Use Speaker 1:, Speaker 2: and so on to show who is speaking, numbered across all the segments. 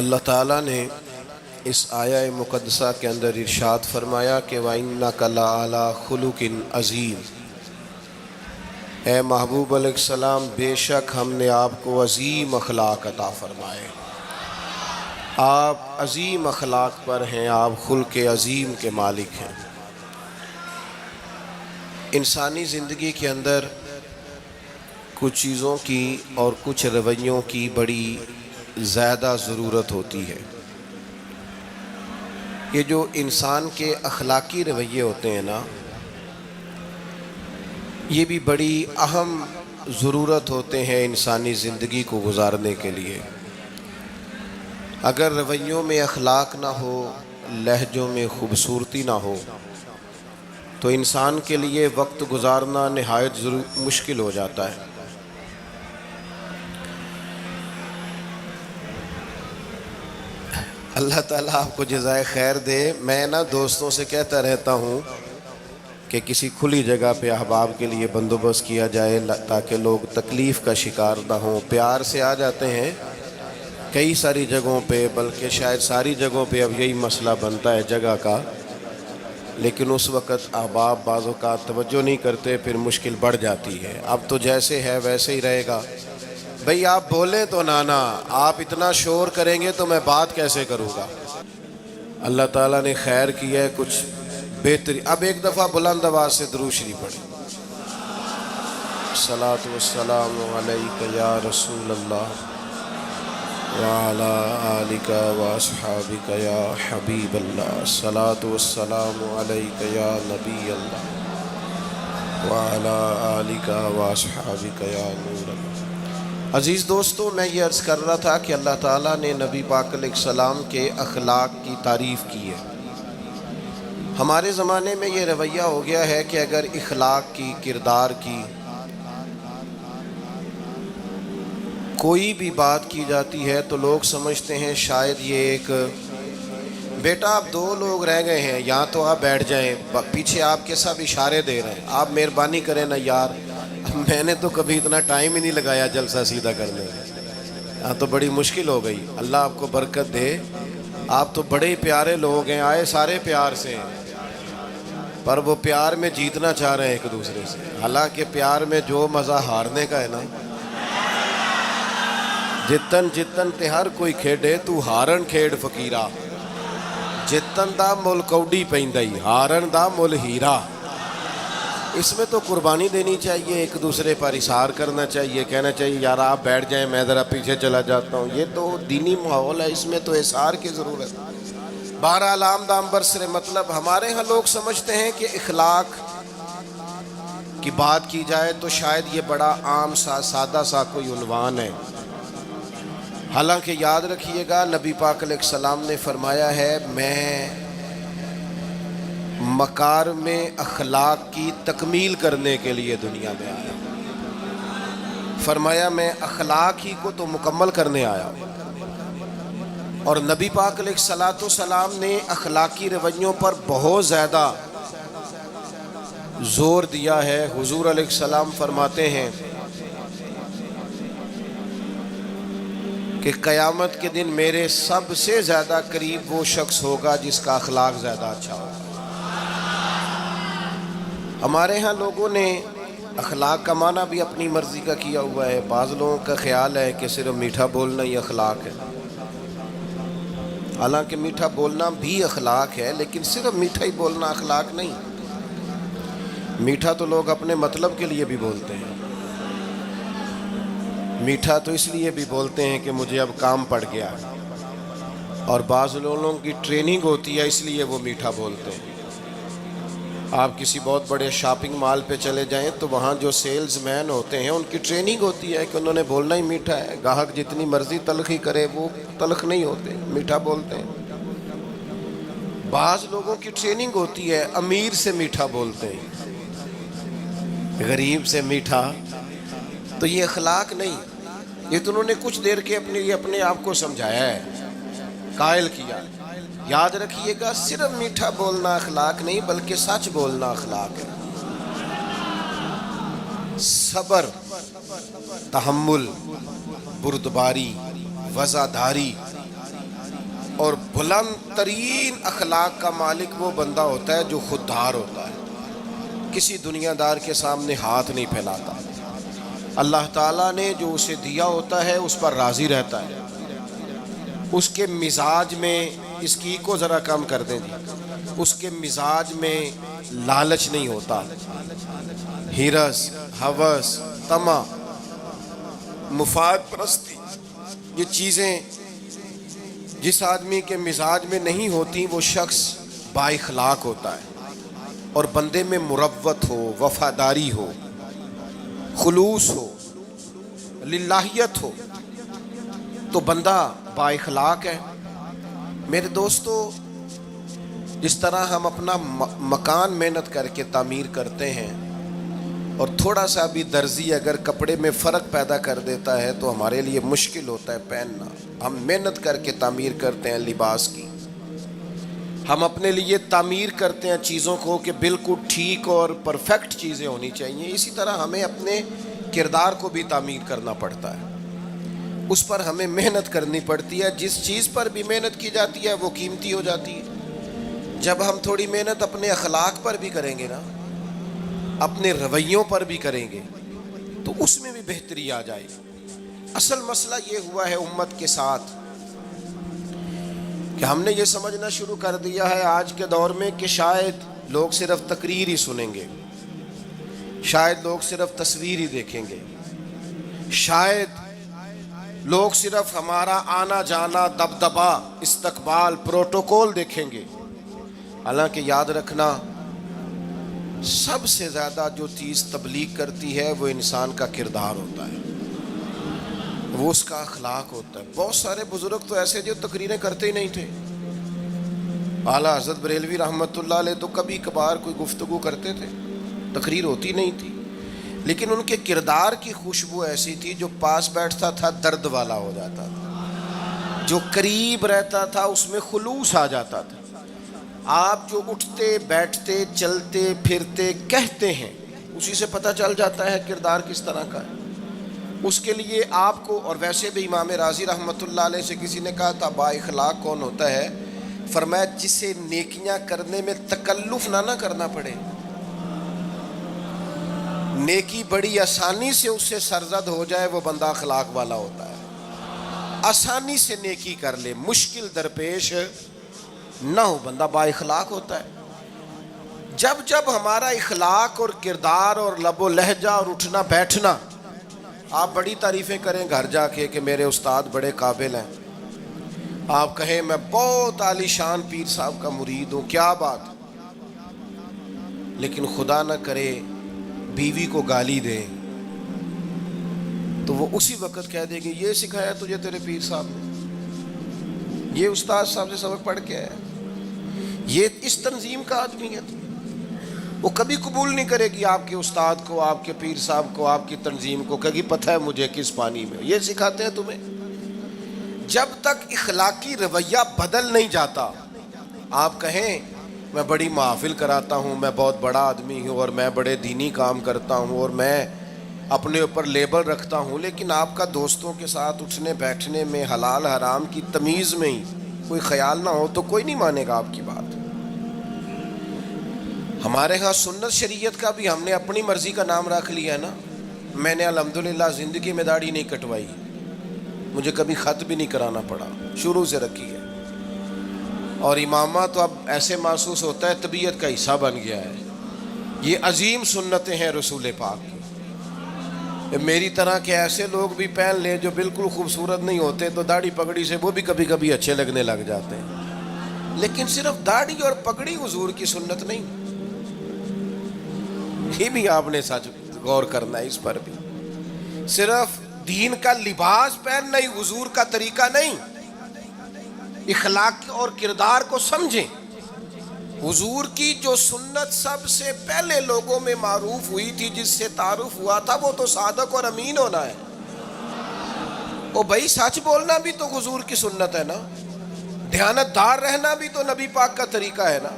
Speaker 1: اللہ تعالیٰ نے اس آیہ مقدسہ کے اندر ارشاد فرمایا کہ وَإِنَّكَ لَعَلَىٰ خُلُقٍ عَظِيمٍ، اے محبوب علیہ السلام بے شک ہم نے آپ کو عظیم اخلاق عطا فرمائے، آپ عظیم اخلاق پر ہیں، آپ خلق عظیم کے مالک ہیں۔ انسانی زندگی کے اندر کچھ چیزوں کی اور کچھ رویوں کی بڑی زیادہ ضرورت ہوتی ہے۔ یہ جو انسان کے اخلاقی رویے ہوتے ہیں نا، یہ بھی بڑی اہم ضرورت ہوتے ہیں انسانی زندگی کو گزارنے کے لیے۔ اگر رویوں میں اخلاق نہ ہو، لہجوں میں خوبصورتی نہ ہو، تو انسان کے لیے وقت گزارنا نہایت مشکل ہو جاتا ہے۔ اللہ تعالیٰ آپ کو جزائے خیر دے۔ میں دوستوں سے کہتا رہتا ہوں کہ کسی کھلی جگہ پہ احباب کے لیے بندوبست کیا جائے تاکہ لوگ تکلیف کا شکار نہ ہوں۔ پیار سے آ جاتے ہیں کئی ساری جگہوں پہ، بلکہ شاید ساری جگہوں پہ اب یہی مسئلہ بنتا ہے جگہ کا، لیکن اس وقت احباب بعض اوقات توجہ نہیں کرتے، پھر مشکل بڑھ جاتی ہے۔ اب تو جیسے ہے ویسے ہی رہے گا۔ بھئی آپ بولیں تو نانا، آپ اتنا شور کریں گے تو میں بات کیسے کروں گا؟ اللہ تعالیٰ نے خیر کیا ہے، کچھ بہتری۔ اب ایک دفعہ بلند آواز سے درود شریف پڑھیں۔ الصلاۃ والسلام علیک یا رسول اللہ وعلی آلک واصحابک یا حبیب اللہ، الصلاۃ والسلام علیک یا نبی اللہ وعلی آلک واصحابک یا نور اللہ۔ عزیز دوستو، میں یہ عرض کر رہا تھا کہ اللہ تعالیٰ نے نبی پاک علیہ السلام کے اخلاق کی تعریف کی ہے۔ ہمارے زمانے میں یہ رویہ ہو گیا ہے کہ اگر اخلاق کی، کردار کی کوئی بھی بات کی جاتی ہے تو لوگ سمجھتے ہیں شاید یہ ایک بیٹا آپ دو لوگ رہ گئے ہیں، یہاں تو آپ بیٹھ جائیں، پیچھے آپ کے سب اشارے دے رہے ہیں، آپ مہربانی کریں نا یار، میں نے تو کبھی اتنا ٹائم ہی نہیں لگایا جلسہ سیدھا کرنے میں، یہاں تو بڑی مشکل ہو گئی۔ اللہ آپ کو برکت دے، آپ تو بڑے پیارے لوگ ہیں، آئے سارے پیار سے ہیں، پر وہ پیار میں جیتنا چاہ رہے ہیں ایک دوسرے سے۔ حالانکہ پیار میں جو مزہ ہارنے کا ہے نا، جتن جتن تے ہر کوئی کھیڈے تو ہارن کھیڈ فقیرہ، جتن دا مل کوڈی پیندائی ہارن دا مل ہیرا۔ اس میں تو قربانی دینی چاہیے، ایک دوسرے پر اثار کرنا چاہیے، کہنا چاہیے یار آپ بیٹھ جائیں میں ذرا پیچھے چلا جاتا ہوں۔ یہ تو دینی ماحول ہے، اس میں تو اثار کی ضرورت ہے۔ بہرحال آمدام برسر مطلب، ہمارے ہاں لوگ سمجھتے ہیں کہ اخلاق کی بات کی جائے تو شاید یہ بڑا عام سا سادہ سا کوئی عنوان ہے۔ حالانکہ یاد رکھیے گا نبی پاک علیہ السلام نے فرمایا ہے میں مکارم اخلاق کی تکمیل کرنے کے لیے دنیا میں آیا، فرمایا میں اخلاق ہی کو تو مکمل کرنے آیا ہوں۔ اور نبی پاک علیہ السلام نے اخلاقی رویوں پر بہت زیادہ زور دیا ہے۔ حضور علیہ السلام فرماتے ہیں کہ قیامت کے دن میرے سب سے زیادہ قریب وہ شخص ہوگا جس کا اخلاق زیادہ اچھا ہوگا۔ ہمارے ہاں لوگوں نے اخلاق کا معنی بھی اپنی مرضی کا کیا ہوا ہے۔ بعض لوگوں کا خیال ہے کہ صرف میٹھا بولنا ہی اخلاق ہے، حالانکہ میٹھا بولنا بھی اخلاق ہے، لیکن صرف میٹھا ہی بولنا اخلاق نہیں۔ میٹھا تو لوگ اپنے مطلب کے لیے بھی بولتے ہیں، میٹھا تو اس لیے بھی بولتے ہیں کہ مجھے اب کام پڑ گیا، اور بعض لوگوں کی ٹریننگ ہوتی ہے اس لیے وہ میٹھا بولتے ہیں۔ آپ کسی بہت بڑے شاپنگ مال پہ چلے جائیں تو وہاں جو سیلز مین ہوتے ہیں ان کی ٹریننگ ہوتی ہے کہ انہوں نے بولنا ہی میٹھا ہے، گاہک جتنی مرضی تلخی کرے وہ تلخ نہیں ہوتے، میٹھا بولتے ہیں۔ بعض لوگوں کی ٹریننگ ہوتی ہے امیر سے میٹھا بولتے ہیں، غریب سے میٹھا، تو یہ اخلاق نہیں، یہ تو انہوں نے کچھ دیر کے اپنے آپ کو سمجھایا ہے، قائل کیا۔ یاد رکھیے گا صرف میٹھا بولنا اخلاق نہیں بلکہ سچ بولنا اخلاق ہے۔ صبر، تحمل، بردباری، وفاداری، اور بلند ترین اخلاق کا مالک وہ بندہ ہوتا ہے جو خوددار ہوتا ہے، کسی دنیا دار کے سامنے ہاتھ نہیں پھیلاتا، اللہ تعالیٰ نے جو اسے دیا ہوتا ہے اس پر راضی رہتا ہے، اس کے مزاج میں، اس کی کو ذرا کم کر دیں جی، اس کے مزاج میں لالچ نہیں ہوتا، ہرس، ہوس، طمع، مفاد پرستی، یہ چیزیں جس آدمی کے مزاج میں نہیں ہوتی وہ شخص با اخلاق ہوتا ہے، اور بندے میں مروت ہو، وفاداری ہو، خلوص ہو، للہیت ہو تو بندہ با اخلاق ہے۔ میرے دوستو، جس طرح ہم اپنا مکان محنت کر کے تعمیر کرتے ہیں، اور تھوڑا سا بھی درزی اگر کپڑے میں فرق پیدا کر دیتا ہے تو ہمارے لیے مشکل ہوتا ہے پہننا، ہم محنت کر کے تعمیر کرتے ہیں لباس کی، ہم اپنے لیے تعمیر کرتے ہیں چیزوں کو کہ بالکل ٹھیک اور پرفیکٹ چیزیں ہونی چاہیے، اسی طرح ہمیں اپنے کردار کو بھی تعمیر کرنا پڑتا ہے، اس پر ہمیں محنت کرنی پڑتی ہے، جس چیز پر بھی محنت کی جاتی ہے وہ قیمتی ہو جاتی ہے۔ جب ہم تھوڑی محنت اپنے اخلاق پر بھی کریں گے نا، اپنے رویوں پر بھی کریں گے تو اس میں بھی بہتری آ جائے گی۔ اصل مسئلہ یہ ہوا ہے امت کے ساتھ کہ ہم نے یہ سمجھنا شروع کر دیا ہے آج کے دور میں کہ شاید لوگ صرف تقریر ہی سنیں گے، شاید لوگ صرف تصویر ہی دیکھیں گے، شاید لوگ صرف ہمارا آنا جانا، دبدبا، استقبال، پروٹوکول دیکھیں گے۔ حالانکہ یاد رکھنا، سب سے زیادہ جو چیز تبلیغ کرتی ہے وہ انسان کا کردار ہوتا ہے، وہ اس کا اخلاق ہوتا ہے۔ بہت سارے بزرگ تو ایسے جو تقریریں کرتے ہی نہیں تھے، اعلیٰ حضرت بریلوی رحمۃ اللہ علیہ تو کبھی کبھار کوئی گفتگو کرتے تھے، تقریر ہوتی نہیں تھی، لیکن ان کے کردار کی خوشبو ایسی تھی جو پاس بیٹھتا تھا درد والا ہو جاتا تھا، جو قریب رہتا تھا اس میں خلوص آ جاتا تھا۔ آپ جو اٹھتے بیٹھتے چلتے پھرتے کہتے ہیں اسی سے پتہ چل جاتا ہے کردار کس طرح کا ہے۔ اس کے لیے آپ کو، اور ویسے بھی امام راضی رحمۃ اللہ علیہ سے کسی نے کہا تھا با اخلاق کون ہوتا ہے؟ فرمایا جسے نیکیاں کرنے میں تکلف نہ کرنا پڑے، نیکی بڑی آسانی سے اس سے سرزد ہو جائے، وہ بندہ اخلاق والا ہوتا ہے۔ آسانی سے نیکی کر لے، مشکل درپیش نہ ہو، بندہ با اخلاق ہوتا ہے۔ جب جب ہمارا اخلاق اور کردار اور لب و لہجہ اور اٹھنا بیٹھنا، آپ بڑی تعریفیں کریں گھر جا کے کہ میرے استاد بڑے قابل ہیں، آپ کہیں میں بہت عالی شان پیر صاحب کا مرید ہوں، کیا بات، لیکن خدا نہ کرے بیوی کو گالی دیں تو وہ اسی وقت کہہ دے گی یہ سکھایا تجھے تیرے پیر صاحب نے، یہ استاد صاحب سے سبق پڑھ کے آیا، یہ اس تنظیم کا آدمی ہے۔ وہ کبھی قبول نہیں کرے گی آپ کے استاد کو، آپ کے پیر صاحب کو، آپ کی تنظیم کو، کہے گی پتہ ہے مجھے کس پانی میں یہ سکھاتے ہیں تمہیں۔ جب تک اخلاقی رویہ بدل نہیں جاتا، آپ کہیں میں بڑی محافل کراتا ہوں، میں بہت بڑا آدمی ہوں، اور میں بڑے دینی کام کرتا ہوں، اور میں اپنے اوپر لیبل رکھتا ہوں، لیکن آپ کا دوستوں کے ساتھ اٹھنے بیٹھنے میں، حلال حرام کی تمیز میں ہی کوئی خیال نہ ہو تو کوئی نہیں مانے گا آپ کی بات۔ ہمارے ہاں سنت شریعت کا بھی ہم نے اپنی مرضی کا نام رکھ لیا ہے نا۔ میں نے الحمدللہ زندگی میں داڑھی نہیں کٹوائی، مجھے کبھی خط بھی نہیں کرانا پڑا، شروع سے رکھی ہے، اور امامہ تو اب ایسے محسوس ہوتا ہے طبیعت کا حصہ بن گیا ہے۔ یہ عظیم سنتیں ہیں رسول پاک کی۔ میری طرح کے ایسے لوگ بھی پہن لیں جو بالکل خوبصورت نہیں ہوتے تو داڑھی پگڑی سے وہ بھی کبھی کبھی اچھے لگنے لگ جاتے ہیں، لیکن صرف داڑھی اور پگڑی حضور کی سنت نہیں، یہ بھی آپ نے سچ غور کرنا ہے اس پر بھی۔ صرف دین کا لباس پہننا ہی حضور کا طریقہ نہیں، اخلاق اور کردار کو سمجھیں۔ حضور کی جو سنت سب سے پہلے لوگوں میں معروف ہوئی تھی، جس سے تعارف ہوا تھا، وہ تو صادق اور امین ہونا ہے۔ او بھائی سچ بولنا بھی تو حضور کی سنت ہے نا، دیانتدار رہنا بھی تو نبی پاک کا طریقہ ہے نا۔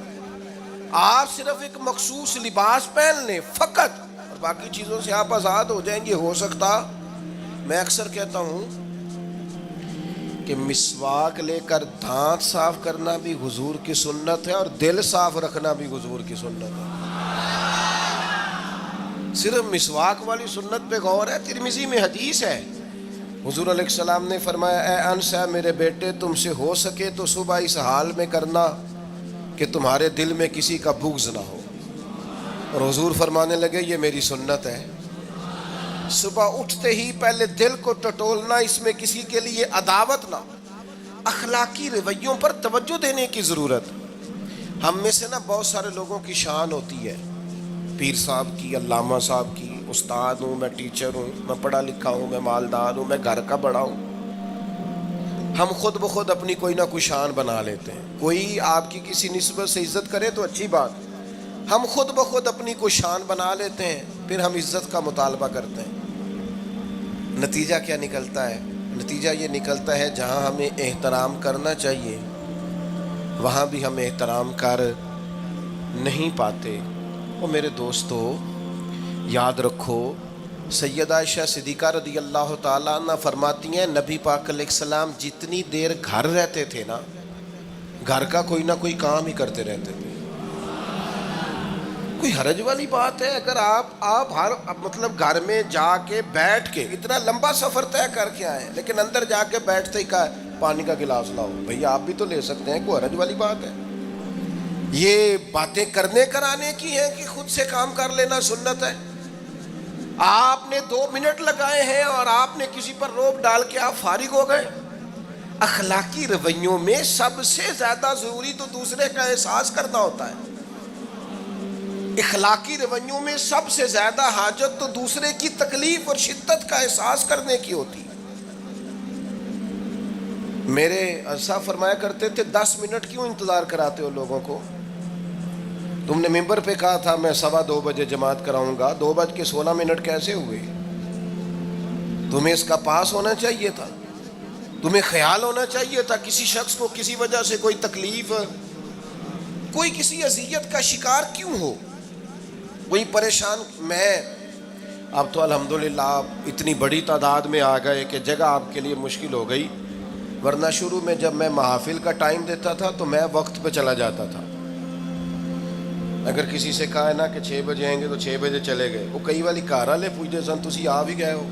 Speaker 1: آپ صرف ایک مخصوص لباس پہن لیں فقط، اور باقی چیزوں سے آپ آزاد ہو جائیں گے۔ ہو سکتا، میں اکثر کہتا ہوں کہ مسواک لے کر دانت صاف کرنا بھی حضور کی سنت ہے اور دل صاف رکھنا بھی حضور کی سنت ہے. صرف مسواک والی سنت پہ غور ہے. ترمذی میں حدیث ہے، حضور علیہ السلام نے فرمایا اے انس ہے میرے بیٹے، تم سے ہو سکے تو صبح اس حال میں کرنا کہ تمہارے دل میں کسی کا بغض نہ ہو. اور حضور فرمانے لگے یہ میری سنت ہے. صبح اٹھتے ہی پہلے دل کو ٹٹولنا، اس میں کسی کے لیے عداوت نہ. اخلاقی رویوں پر توجہ دینے کی ضرورت. ہم میں سے نا بہت سارے لوگوں کی شان ہوتی ہے، پیر صاحب کی، علامہ صاحب کی، استاد ہوں میں، ٹیچر ہوں میں، پڑھا لکھا ہوں میں، مالدار ہوں میں، گھر کا بڑا ہوں. ہم خود بخود اپنی کوئی نہ کوئی شان بنا لیتے ہیں. کوئی آپ کی کسی نسبت سے عزت کرے تو اچھی بات، ہم خود بخود اپنی کوئی شان بنا لیتے ہیں، پھر ہم عزت کا مطالبہ کرتے ہیں. نتیجہ کیا نکلتا ہے؟ نتیجہ یہ نکلتا ہے جہاں ہمیں احترام کرنا چاہیے وہاں بھی ہم احترام کر نہیں پاتے. اور میرے دوستو یاد رکھو، سیدہ عائشہ صدیقہ رضی اللہ تعالیٰ عنہ فرماتی ہیں نبی پاک علیہ السلام جتنی دیر گھر رہتے تھے نا، گھر کا کوئی نہ کوئی کام ہی کرتے رہتے تھے. کوئی حرج والی بات ہے اگر آپ ہر مطلب گھر میں جا کے بیٹھ کے اتنا لمبا سفر طے کر کے آئے لیکن اندر جا کے بیٹھتے ہی کہا پانی کا گلاس لاؤ؟ بھئی آپ بھی تو لے سکتے ہیں، کوئی حرج والی بات ہے؟ یہ باتیں کرنے کرانے کی ہیں کہ خود سے کام کر لینا سنت ہے؟ آپ نے 2 منٹ لگائے ہیں اور آپ نے کسی پر روب ڈال کے آپ فارغ ہو گئے. اخلاقی رویوں میں سب سے زیادہ ضروری تو دوسرے کا احساس کرنا ہوتا ہے. اخلاقی رویوں میں سب سے زیادہ حاجت تو دوسرے کی تکلیف اور شدت کا احساس کرنے کی ہوتی. میرے صاحب فرمایا کرتے تھے 10 منٹ کیوں انتظار کراتے ہو لوگوں کو؟ تم نے ممبر پہ کہا تھا میں 2:15 بجے جماعت کراؤں گا، 2:16 کیسے ہوئے؟ تمہیں اس کا پاس ہونا چاہیے تھا، تمہیں خیال ہونا چاہیے تھا کسی شخص کو کسی وجہ سے کوئی تکلیف، کوئی کسی اذیت کا شکار کیوں ہو، کوئی پریشان. میں اب تو الحمدللہ آپ اتنی بڑی تعداد میں آ گئے کہ جگہ آپ کے لیے مشکل ہو گئی، ورنہ شروع میں جب میں محافل کا ٹائم دیتا تھا تو میں وقت پہ چلا جاتا تھا. اگر کسی سے کہا ہے نا کہ 6 بجے آئیں گے تو 6 بجے چلے گئے. وہ کئی والی کار والے پوچھتے سن تسی آ بھی گئے ہو،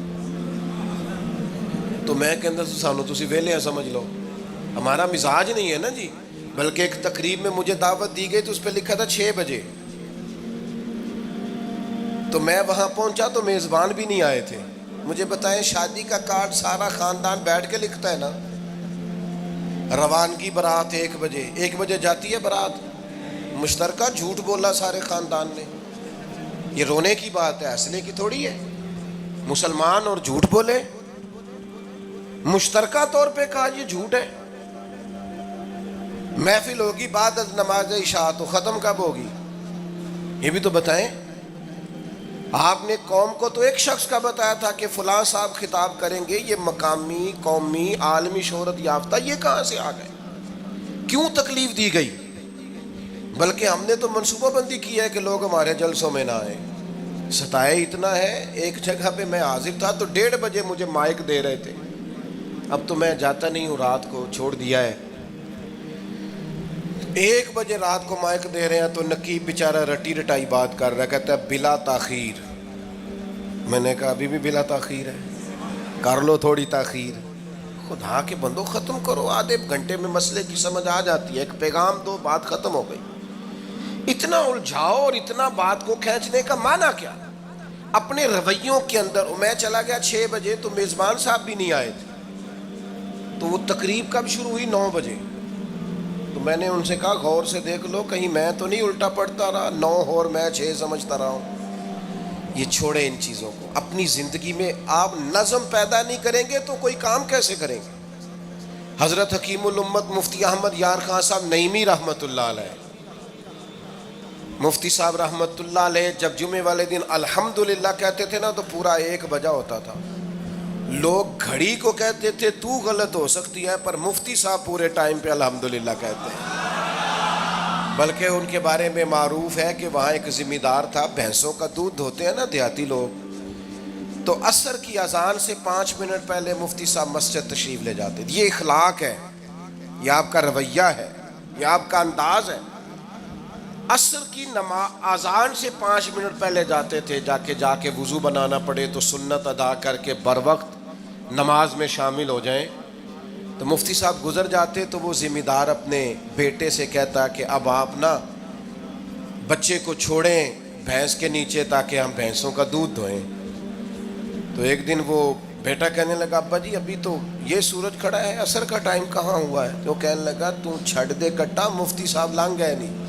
Speaker 1: تو میں کہتا سانو تسی ویلے سمجھ لو. ہمارا مزاج نہیں ہے نا جی. بلکہ ایک تقریب میں مجھے دعوت دی گئی تو اس پہ لکھا تھا 6 بجے، تو میں وہاں پہنچا تو میزبان بھی نہیں آئے تھے. مجھے بتائیں شادی کا کارڈ سارا خاندان بیٹھ کے لکھتا ہے نا، روانگی برات 1 بجے، 1 بجے جاتی ہے برات، مشترکہ جھوٹ بولا سارے خاندان نے. یہ رونے کی بات ہے، ہنسنے کی تھوڑی ہے. مسلمان اور جھوٹ بولے، مشترکہ طور پہ کہا یہ جھوٹ ہے. محفل ہوگی بعد از نماز عشاء تو ختم کب ہوگی یہ بھی تو بتائیں. آپ نے قوم کو تو ایک شخص کا بتایا تھا کہ فلاں صاحب خطاب کریں گے، یہ مقامی، قومی، عالمی شہرت یافتہ، یہ کہاں سے آ گئے؟ کیوں تکلیف دی گئی؟ بلکہ ہم نے تو منصوبہ بندی کی ہے کہ لوگ ہمارے جلسوں میں نہ آئیں. ستائے اتنا ہے، ایک جگہ پہ میں حاضر تھا تو 1:30 بجے مجھے مائک دے رہے تھے. اب تو میں جاتا نہیں ہوں، رات کو چھوڑ دیا ہے. 1 بجے رات کو مائک دے رہے ہیں تو نقیب بیچارہ رٹی رٹائی بات کر رہا ہے، کہتا ہے بلا تاخیر. میں نے کہا ابھی بھی بلا تاخیر ہے، کر لو تھوڑی تاخیر. خدا کے بندو ختم کرو، آدھے گھنٹے میں مسئلے کی سمجھ آ جاتی ہے. ایک پیغام دو، بات ختم ہو گئی. اتنا الجھاؤ اور اتنا بات کو کھینچنے کا معنی کیا؟ اپنے رویوں کے اندر. میں چلا گیا 6 بجے تو میزبان صاحب بھی نہیں آئے تھے، تو وہ تقریب کب شروع ہوئی؟ 9 بجے. تو میں نے ان سے کہا غور سے دیکھ لو کہیں میں تو نہیں الٹا پڑتا رہا، 9 اور میں 6 سمجھتا رہا ہوں. یہ چھوڑیں ان چیزوں کو. اپنی زندگی میں آپ نظم پیدا نہیں کریں گے تو کوئی کام کیسے کریں گے؟ حضرت حکیم الامت مفتی احمد یار خان صاحب نعیمی رحمۃ اللہ علیہ، مفتی صاحب رحمۃ اللہ علیہ جب جمعے والے دن الحمدللہ کہتے تھے نا تو پورا 1 بجا ہوتا تھا. لوگ گھڑی کو کہتے تھے تو غلط ہو سکتی ہے، پر مفتی صاحب پورے ٹائم پہ الحمدللہ کہتے ہیں. بلکہ ان کے بارے میں معروف ہے کہ وہاں ایک ذمہ دار تھا، بھینسوں کا دودھ دھوتے ہیں نا دیہاتی لوگ، تو عصر کی اذان سے 5 منٹ پہلے مفتی صاحب مسجد تشریف لے جاتے. یہ اخلاق ہے، یہ آپ کا رویہ ہے، یہ آپ کا انداز ہے. عصر کی اذان سے 5 منٹ پہلے جاتے تھے، جا کے وضو بنانا پڑے تو سنت ادا کر کے بر وقت نماز میں شامل ہو جائیں. تو مفتی صاحب گزر جاتے تو وہ ذمہ دار اپنے بیٹے سے کہتا کہ اب آپ نا بچے کو چھوڑیں بھینس کے نیچے تاکہ ہم بھینسوں کا دودھ دھوئیں. تو ایک دن وہ بیٹا کہنے لگا ابا جی ابھی تو یہ سورج کھڑا ہے، عصر کا ٹائم کہاں ہوا ہے؟ تو کہنے لگا تو چھڑ دے کٹا، مفتی صاحب لانگ گئے نہیں،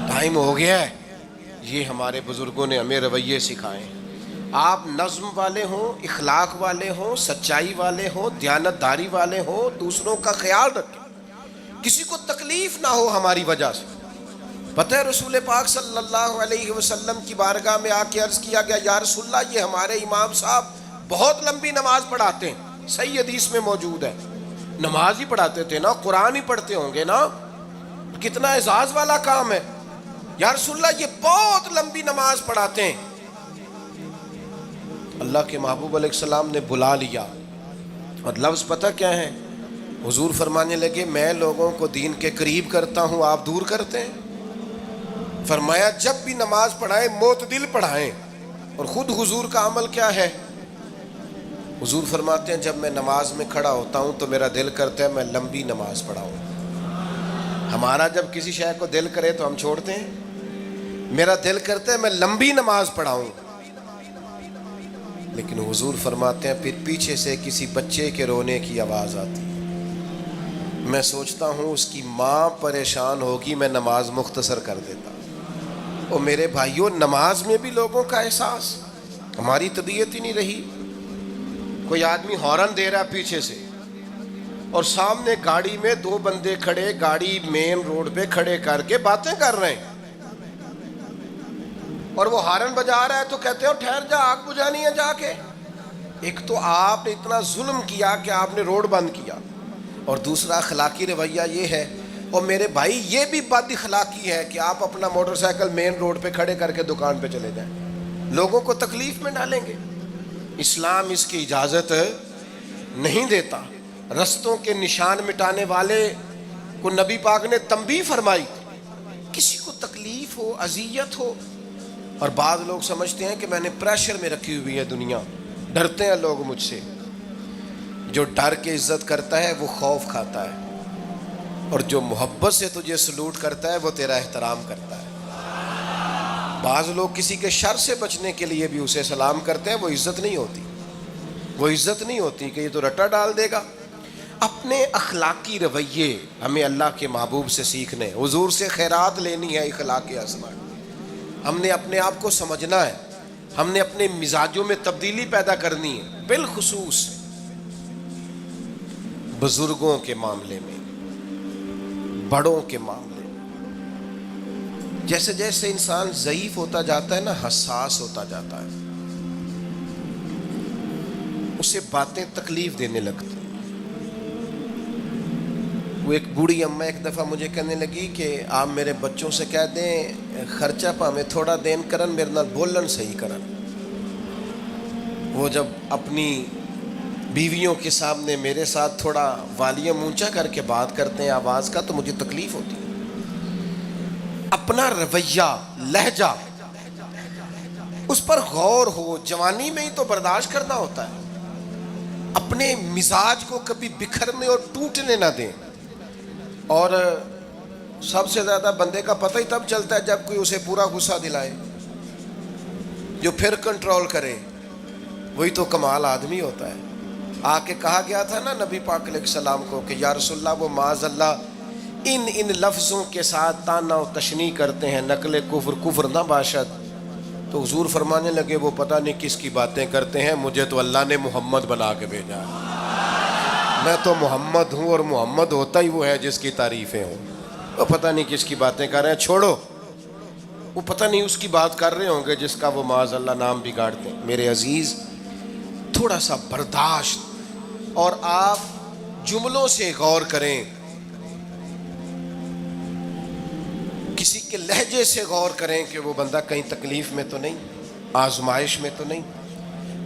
Speaker 1: ٹائم ہو گیا ہے. یہ ہمارے بزرگوں نے ہمیں رویے سکھائے. آپ نظم والے ہوں، اخلاق والے ہوں، سچائی والے ہوں، دیانت داری والے ہوں، دوسروں کا خیال رکھیں، کسی کو تکلیف نہ ہو ہماری وجہ سے. پتہ ہے رسول پاک صلی اللہ علیہ وسلم کی بارگاہ میں آ کے عرض کیا گیا یا رسول اللہ یہ ہمارے امام صاحب بہت لمبی نماز پڑھاتے ہیں. صحیح حدیث میں موجود ہے، نماز ہی پڑھاتے تھے نا، قرآن ہی پڑھتے ہوں گے نا، کتنا اعزاز والا کام ہے. یا رسول اللہ یہ بہت لمبی نماز پڑھاتے ہیں. اللہ کے محبوب علیہ السلام نے بلا لیا اور لفظ پتہ کیا ہے؟ حضور فرمانے لگے میں لوگوں کو دین کے قریب کرتا ہوں، آپ دور کرتے ہیں. فرمایا جب بھی نماز پڑھائیں معتدل پڑھائیں. اور خود حضور کا عمل کیا ہے؟ حضور فرماتے ہیں جب میں نماز میں کھڑا ہوتا ہوں تو میرا دل کرتا ہے میں لمبی نماز پڑھاؤں. ہمارا جب کسی شے کو دل کرے تو ہم چھوڑتے ہیں، میرا دل کرتا ہے میں لمبی نماز پڑھاؤں. لیکن حضور فرماتے ہیں پھر پیچھے سے کسی بچے کے رونے کی آواز آتی، میں سوچتا ہوں اس کی ماں پریشان ہوگی، میں نماز مختصر کر دیتا. اور میرے بھائیوں نماز میں بھی لوگوں کا احساس، ہماری طبیعت ہی نہیں رہی. کوئی آدمی ہارن دے رہا پیچھے سے اور سامنے گاڑی میں 2 بندے کھڑے، گاڑی مین روڈ پہ کھڑے کر کے باتیں کر رہے ہیں، اور وہ ہارن بجا رہا ہے تو کہتے ہو ٹھہر جا آگ بجھانی ہے جا کے. ایک تو آپ نے اتنا ظلم کیا کہ آپ نے روڈ بند کیا، اور دوسرا اخلاقی رویہ یہ ہے. اور میرے بھائی یہ بھی بد اخلاقی ہے کہ آپ اپنا موٹر سائیکل مین روڈ پہ کھڑے کر کے دکان پہ چلے جائیں، لوگوں کو تکلیف میں ڈالیں گے. اسلام اس کی اجازت نہیں دیتا. رستوں کے نشان مٹانے والے کو نبی پاک نے تنبیہ فرمائی، کسی کو تکلیف ہو، اذیت ہو. اور بعض لوگ سمجھتے ہیں کہ میں نے پریشر میں رکھی ہوئی ہے دنیا، ڈرتے ہیں لوگ مجھ سے. جو ڈر کے عزت کرتا ہے وہ خوف کھاتا ہے، اور جو محبت سے تجھے سلوٹ کرتا ہے وہ تیرا احترام کرتا ہے. بعض لوگ کسی کے شر سے بچنے کے لیے بھی اسے سلام کرتے ہیں، وہ عزت نہیں ہوتی، وہ عزت نہیں ہوتی کہ یہ تو رٹا ڈال دے گا. اپنے اخلاقی رویے ہمیں اللہ کے محبوب سے سیکھنے، حضور سے خیرات لینی ہے. اخلاق اسما ہم نے اپنے آپ کو سمجھنا ہے، ہم نے اپنے مزاجوں میں تبدیلی پیدا کرنی ہے، بالخصوص بزرگوں کے معاملے میں، بڑوں کے معاملے میں. جیسے جیسے انسان ضعیف ہوتا جاتا ہے نا، حساس ہوتا جاتا ہے، اسے باتیں تکلیف دینے لگتی. وہ ایک بوڑھی اماں ایک دفعہ مجھے کہنے لگی کہ آپ میرے بچوں سے کہہ دیں خرچہ پا میں تھوڑا دین کرن، میرے نال بولن صحیح کرن. وہ جب اپنی بیویوں کے سامنے میرے ساتھ تھوڑا والیوم اونچا کر کے بات کرتے ہیں آواز کا تو مجھے تکلیف ہوتی ہے. اپنا رویہ، لہجہ، اس پر غور ہو. جوانی میں ہی تو برداشت کرنا ہوتا ہے. اپنے مزاج کو کبھی بکھرنے اور ٹوٹنے نہ دیں. اور سب سے زیادہ بندے کا پتہ ہی تب چلتا ہے جب کوئی اسے پورا غصہ دلائے، جو پھر کنٹرول کرے، وہی تو کمال آدمی ہوتا ہے. آ کے کہا گیا تھا نا نبی پاک علیہ السلام کو کہ یا رسول اللہ وہ معاذ اللہ ان لفظوں کے ساتھ تانا و تشنیع کرتے ہیں، نقل کفر نہ باشد. تو حضور فرمانے لگے وہ پتہ نہیں کس کی باتیں کرتے ہیں، مجھے تو اللہ نے محمد بنا کے بھیجا، میں تو محمد ہوں، اور محمد ہوتا ہی وہ ہے جس کی تعریفیں ہوں. وہ پتہ نہیں کس کی باتیں کر رہے ہیں، چھوڑو. وہ پتہ نہیں اس کی بات کر رہے ہوں گے جس کا وہ معاذ اللہ نام بگاڑتے ہیں. میرے عزیز تھوڑا سا برداشت، اور آپ جملوں سے غور کریں، کسی کے لہجے سے غور کریں کہ وہ بندہ کہیں تکلیف میں تو نہیں، آزمائش میں تو نہیں.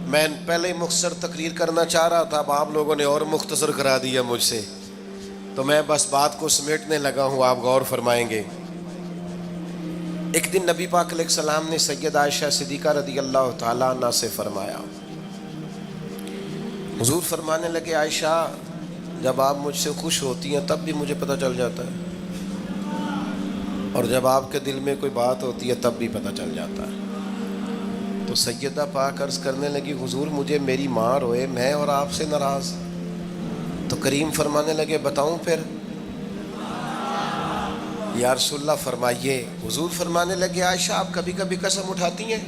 Speaker 1: میں پہلے ہی مختصر تقریر کرنا چاہ رہا تھا، اب آپ لوگوں نے اور مختصر کرا دیا مجھ سے، تو میں بس بات کو سمیٹنے لگا ہوں، آپ غور فرمائیں گے۔ ایک دن نبی پاک علیہ السلام نے سید عائشہ صدیقہ رضی اللہ تعالیٰ عنہ سے فرمایا، حضور فرمانے لگے عائشہ جب آپ مجھ سے خوش ہوتی ہیں تب بھی مجھے پتہ چل جاتا ہے، اور جب آپ کے دل میں کوئی بات ہوتی ہے تب بھی پتہ چل جاتا ہے۔ تو سیدہ پاک عرض کرنے لگی حضور مجھے میری ماں روئے میں اور آپ سے ناراض، تو کریم فرمانے لگے بتاؤں پھر؟ یا رسول اللہ فرمائیے۔ حضور فرمانے لگے عائشہ آپ کبھی کبھی قسم اٹھاتی ہیں؟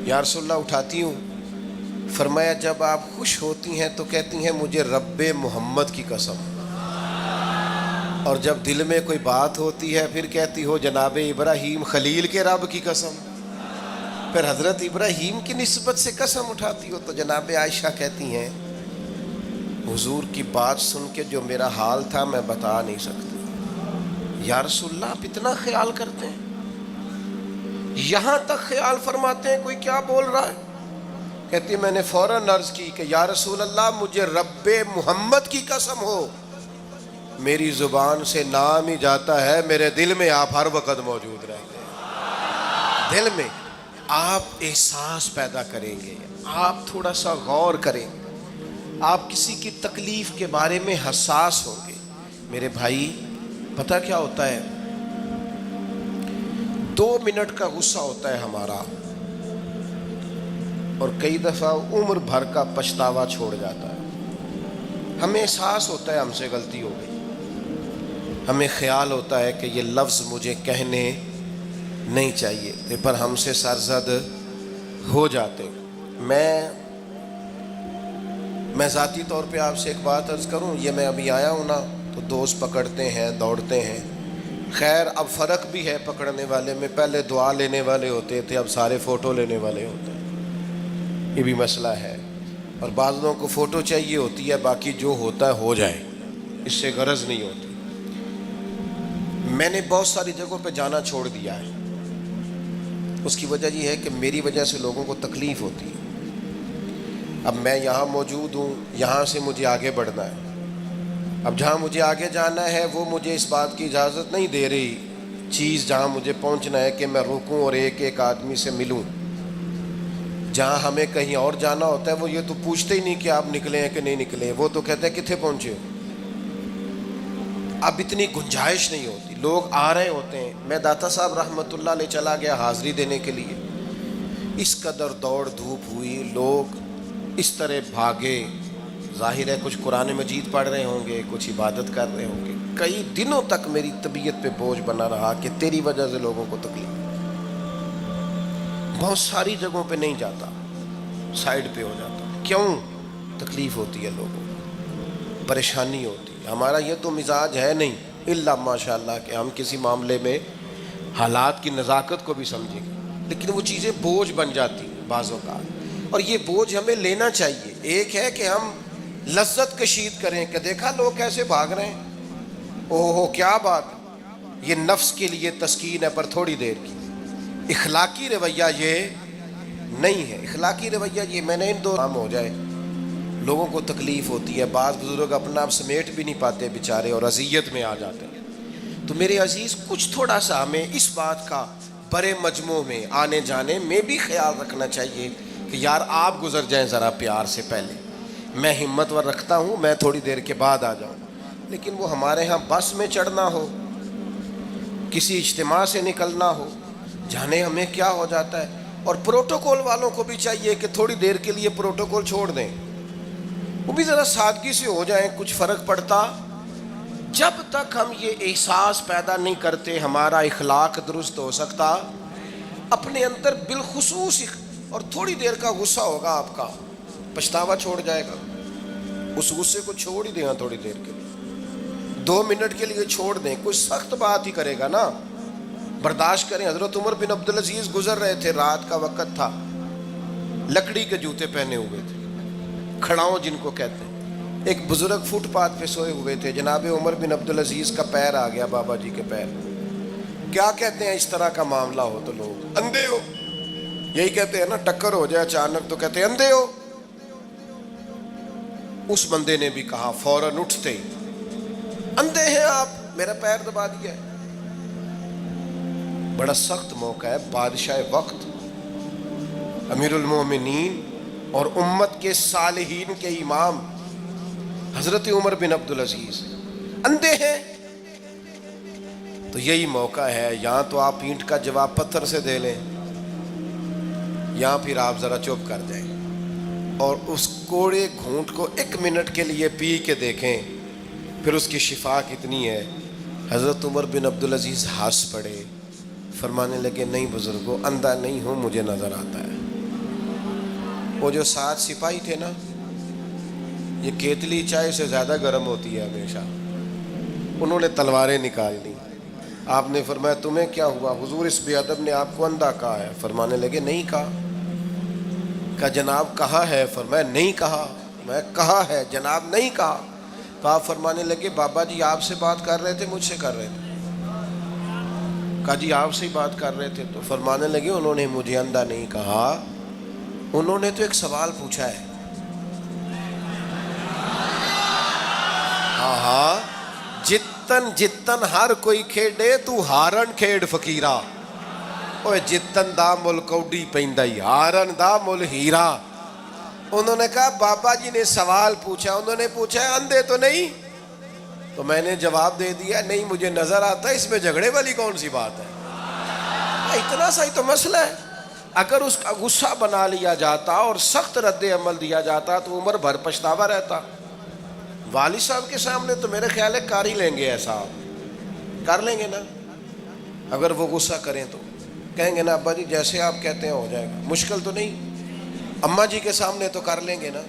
Speaker 1: یا رسول اللہ اٹھاتی ہوں۔ فرمایا جب آپ خوش ہوتی ہیں تو کہتی ہیں مجھے رب محمد کی قسم، اور جب دل میں کوئی بات ہوتی ہے پھر کہتی ہو جناب ابراہیم خلیل کے رب کی قسم، پھر حضرت ابراہیم کی نسبت سے قسم اٹھاتی ہو۔ تو جناب عائشہ کہتی ہیں حضور کی بات سن کے جو میرا حال تھا میں بتا نہیں سکتی۔ یا رسول اللہ آپ اتنا خیال کرتے ہیں، یہاں تک خیال فرماتے ہیں کوئی کیا بول رہا ہے؟ کہتی میں نے فوراً عرض کی کہ یا رسول اللہ مجھے رب محمد کی قسم ہو، میری زبان سے نام ہی جاتا ہے، میرے دل میں آپ ہر وقت موجود رہتے ہیں۔ دل میں آپ احساس پیدا کریں گے، آپ تھوڑا سا غور کریں، آپ کسی کی تکلیف کے بارے میں حساس ہوں گے۔ میرے بھائی پتہ کیا ہوتا ہے، 2 منٹ کا غصہ ہوتا ہے ہمارا، اور کئی دفعہ عمر بھر کا پچھتاوا چھوڑ جاتا ہے۔ ہمیں احساس ہوتا ہے ہم سے غلطی ہو گئی، ہمیں خیال ہوتا ہے کہ یہ لفظ مجھے کہنے نہیں چاہیے تھے، پر ہم سے سرزد ہو جاتے۔ میں ذاتی طور پہ آپ سے ایک بات عرض کروں، یہ میں ابھی آیا ہوں نا تو دوست پکڑتے ہیں دوڑتے ہیں، خیر اب فرق بھی ہے پکڑنے والے میں، پہلے دعا لینے والے ہوتے تھے اب سارے فوٹو لینے والے ہوتے ہیں، یہ بھی مسئلہ ہے۔ اور بعض لوگوں کو فوٹو چاہیے ہوتی ہے، باقی جو ہوتا ہے ہو جائے، اس سے غرض نہیں ہوتی۔ میں نے بہت ساری جگہوں پہ جانا چھوڑ دیا ہے، اس کی وجہ یہ ہے کہ میری وجہ سے لوگوں کو تکلیف ہوتی ہے۔ اب میں یہاں موجود ہوں، یہاں سے مجھے آگے بڑھنا ہے، اب جہاں مجھے آگے جانا ہے وہ مجھے اس بات کی اجازت نہیں دے رہی چیز جہاں مجھے پہنچنا ہے کہ میں رکوں اور ایک ایک آدمی سے ملوں۔ جہاں ہمیں کہیں اور جانا ہوتا ہے وہ یہ تو پوچھتے ہی نہیں کہ آپ نکلے ہیں کہ نہیں نکلے، وہ تو کہتے ہیں کتنے پہنچے ہو۔ اب اتنی گنجائش نہیں ہوتی، لوگ آ رہے ہوتے ہیں۔ میں داتا صاحب رحمۃ اللہ علیہ چلا گیا حاضری دینے کے لیے، اس قدر دوڑ دھوپ ہوئی، لوگ اس طرح بھاگے، ظاہر ہے کچھ قرآن مجید پڑھ رہے ہوں گے، کچھ عبادت کر رہے ہوں گے۔ کئی دنوں تک میری طبیعت پہ بوجھ بنا رہا کہ تیری وجہ سے لوگوں کو تکلیف۔ بہت ساری جگہوں پہ نہیں جاتا، سائیڈ پہ ہو جاتا۔ کیوں؟ تکلیف ہوتی ہے لوگوں کو، پریشانی ہوتی ہے۔ ہمارا یہ تو مزاج ہے نہیں الا ماشاء اللہ کہ ہم کسی معاملے میں حالات کی نزاکت کو بھی سمجھیں گے، لیکن وہ چیزیں بوجھ بن جاتی ہیں بعض اوقات، اور یہ بوجھ ہمیں لینا چاہیے۔ ایک ہے کہ ہم لذت کشید کریں کہ دیکھا لوگ کیسے بھاگ رہے ہیں، اوہ کیا بات، یہ نفس کے لیے تسکین ہے پر تھوڑی دیر کی۔ اخلاقی رویہ یہ نہیں ہے، اخلاقی رویہ یہ میں نے ان دو کام ہو جائے، لوگوں کو تکلیف ہوتی ہے، بعض بزرگ اپنا آپ سمیٹ بھی نہیں پاتے بیچارے اور اذیت میں آ جاتے ہیں۔ تو میرے عزیز کچھ تھوڑا سا ہمیں اس بات کا بڑے مجموع میں آنے جانے میں بھی خیال رکھنا چاہیے کہ یار آپ گزر جائیں ذرا پیار سے، پہلے میں ہمت ور رکھتا ہوں، میں تھوڑی دیر کے بعد آ جاؤں۔ لیکن وہ ہمارے ہاں بس میں چڑھنا ہو، کسی اجتماع سے نکلنا ہو، جانے ہمیں کیا ہو جاتا ہے۔ اور پروٹوکول والوں کو بھی چاہیے کہ تھوڑی دیر کے لیے پروٹوکول چھوڑ دیں، وہ بھی ذرا سادگی سے ہو جائیں، کچھ فرق پڑتا۔ جب تک ہم یہ احساس پیدا نہیں کرتے ہمارا اخلاق درست ہو سکتا، اپنے اندر بالخصوص اور تھوڑی دیر کا غصہ ہوگا آپ کا، پچھتاوا چھوڑ جائے گا، اس غصے کو چھوڑ ہی دینا تھوڑی دیر کے لیے، 2 منٹ کے لیے چھوڑ دیں، کوئی سخت بات ہی کرے گا نا برداشت کریں۔ حضرت عمر بن عبدالعزیز گزر رہے تھے، رات کا وقت تھا، لکڑی کے جوتے پہنے ہوئے تھے، کھڑاؤں جن کو کہتے ہیں۔ ایک بزرگ فٹ پاتھ پہ سوئے ہوئے تھے، جناب عمر بن عبدالعزیز کا پیر آ گیا، بابا جی کے پیر۔ کیا کہتے ہیں اس طرح کا معاملہ ہو تو لوگ اندھے ہو، یہی کہتے ہیں نا، ٹکر ہو جائے اچانک تو کہتے ہیں اندھے ہو. اس بندے نے بھی کہا فوراً اٹھتے ہی، اندھے ہیں آپ، میرا پیر دبا دیا ہے. بڑا سخت موقع ہے. بادشاہ وقت، امیر المومنین اور امت کے صالحین کے امام حضرت عمر بن عبدالعزیز اندھے ہیں. تو یہی موقع ہے، یہاں تو آپ اینٹ کا جواب پتھر سے دے لیں، یہاں پھر آپ ذرا چپ کر جائیں اور اس کوڑے گھونٹ کو 1 منٹ کے لیے پی کے دیکھیں، پھر اس کی شفا کتنی ہے. حضرت عمر بن عبدالعزیز ہنس پڑے، فرمانے لگے نہیں بزرگوں، اندھا نہیں ہوں، مجھے نظر آتا ہے. وہ جو 7 سپاہی تھے نا، یہ کیتلی چائے سے زیادہ گرم ہوتی ہے ہمیشہ، انہوں نے تلواریں نکال لی. آپ نے فرمایا تمہیں کیا ہوا؟ حضور اس بے ادب نے آپ کو اندھا کہا ہے. فرمانے لگے نہیں کہا. کہا جناب کہا ہے؟ فرمایا نہیں کہا. میں کہا ہے جناب نہیں کہا. تو آپ فرمانے لگے بابا جی آپ سے بات کر رہے تھے مجھ سے کر رہے تھے؟ کہا جی آپ سے ہی بات کر رہے تھے. تو فرمانے لگے انہوں نے مجھے اندھا نہیں کہا، انہوں نے تو ایک سوال پوچھا ہے. ہاں ہاں، جتن جتن ہر کوئی کھیڈے تو ہارن کھیڈ فقیرا. اوے جتن دا مل کوڈی پیندائی، ہارن دا مل ہیرا. انہوں نے کہا بابا جی نے سوال پوچھا، انہوں نے پوچھا ہے اندھے تو نہیں؟ تو میں نے جواب دے دیا نہیں مجھے نظر آتا ہے، اس میں جھگڑے والی کون سی بات ہے؟ اتنا سا ہی تو مسئلہ ہے. اگر اس کا غصہ بنا لیا جاتا اور سخت رد عمل دیا جاتا تو عمر بھر پچھتاوا رہتا. والد صاحب کے سامنے تو میرے خیال ہے کر ہی لیں گے، ایسا کر لیں گے نا. اگر وہ غصہ کریں تو کہیں گے نا ابا جی جیسے آپ کہتے ہیں ہو جائے گا، مشکل تو نہیں. اماں جی کے سامنے تو کر لیں گے نا.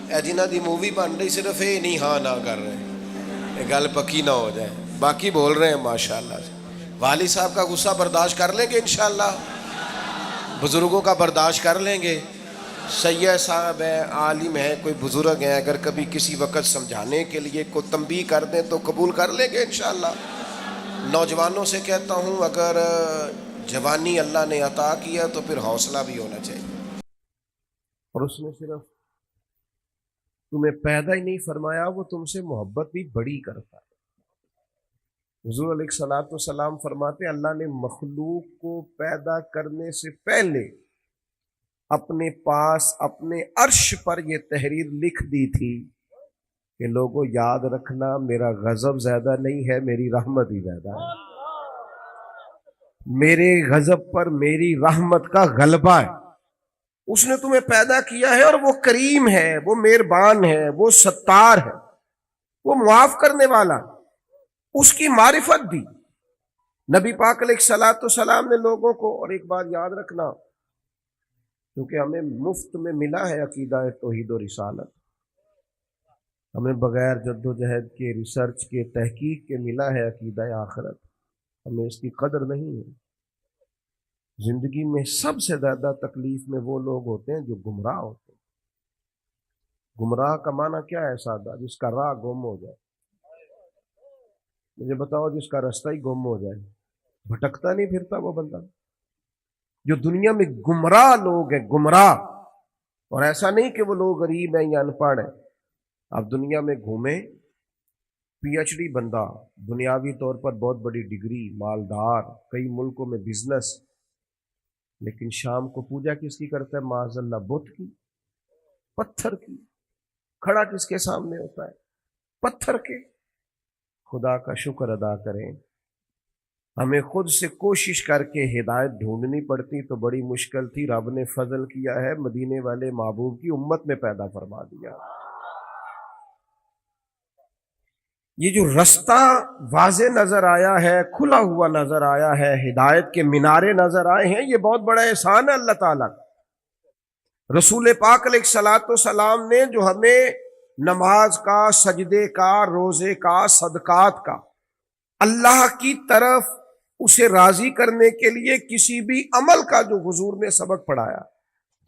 Speaker 1: اے جنہ دی مووی بن رہی صرف یہ نہیں ہاں نہ کر رہے، یہ گل پکی نہ ہو جائے، باقی بول رہے ہیں ماشاءاللہ سے. والد صاحب کا غصہ برداشت کر لیں گے انشاءاللہ، بزرگوں کا برداشت کر لیں گے. سید صاحب ہیں، عالم ہیں، کوئی بزرگ ہیں، اگر کبھی کسی وقت سمجھانے کے لیے کوئی تنبیہ کر دیں تو قبول کر لیں گے انشاءاللہ. نوجوانوں سے کہتا ہوں اگر جوانی اللہ نے عطا کیا تو پھر حوصلہ بھی ہونا چاہیے. اور اس نے صرف تمہیں پیدا ہی نہیں فرمایا، وہ تم سے محبت بھی بڑی کرتا ہے. حضور علیہ الصلوۃ والسلام فرماتے اللہ نے مخلوق کو پیدا کرنے سے پہلے اپنے پاس اپنے عرش پر یہ تحریر لکھ دی تھی کہ لوگوں یاد رکھنا میرا غضب زیادہ نہیں ہے، میری رحمت ہی زیادہ ہے. میرے غضب پر میری رحمت کا غلبہ ہے. اس نے تمہیں پیدا کیا ہے اور وہ کریم ہے، وہ مہربان ہے، وہ ستار ہے، وہ معاف کرنے والا. اس کی معرفت دی نبی پاک علیہ الصلوۃ والسلام نے لوگوں کو. اور ایک بات یاد رکھنا، کیونکہ ہمیں مفت میں ملا ہے عقیدہ توحید و رسالت، ہمیں بغیر جد و جہد کے، ریسرچ کے، تحقیق کے ملا ہے عقیدہ آخرت. ہمیں اس کی قدر نہیں ہے. زندگی میں سب سے زیادہ تکلیف میں وہ لوگ ہوتے ہیں جو گمراہ ہوتے ہیں. گمراہ کا معنی کیا ہے؟ سادہ، جس کا راہ گم ہو جائے. مجھے بتاؤ جس کا راستہ ہی گم ہو جائے، بھٹکتا نہیں پھرتا وہ بندہ. جو دنیا میں گمراہ لوگ ہیں، گمراہ، اور ایسا نہیں کہ وہ لوگ غریب ہیں یا ان پڑھ ہیں. آپ دنیا میں گھومیں، پی ایچ ڈی بندہ، دنیاوی طور پر بہت بڑی ڈگری، مالدار، کئی ملکوں میں بزنس، لیکن شام کو پوجا کس کی کرتا ہے؟ معاذ اللہ بت کی، پتھر کی. کھڑا کس کے سامنے ہوتا ہے؟ پتھر کے. خدا کا شکر ادا کریں. ہمیں خود سے کوشش کر کے ہدایت ڈھونڈنی پڑتی تو بڑی مشکل تھی. رب نے فضل کیا ہے، مدینے والے محبوب کی امت میں پیدا فرما دیا. یہ جو رستہ واضح نظر آیا ہے، کھلا ہوا نظر آیا ہے، ہدایت کے مینارے نظر آئے ہیں، یہ بہت بڑا احسان ہے اللہ تعالیٰ. رسول پاک علیہ الصلوۃ والسلام نے جو ہمیں نماز کا، سجدے کا، روزے کا، صدقات کا، اللہ کی طرف اسے راضی کرنے کے لیے کسی بھی عمل کا جو حضور نے سبق پڑھایا،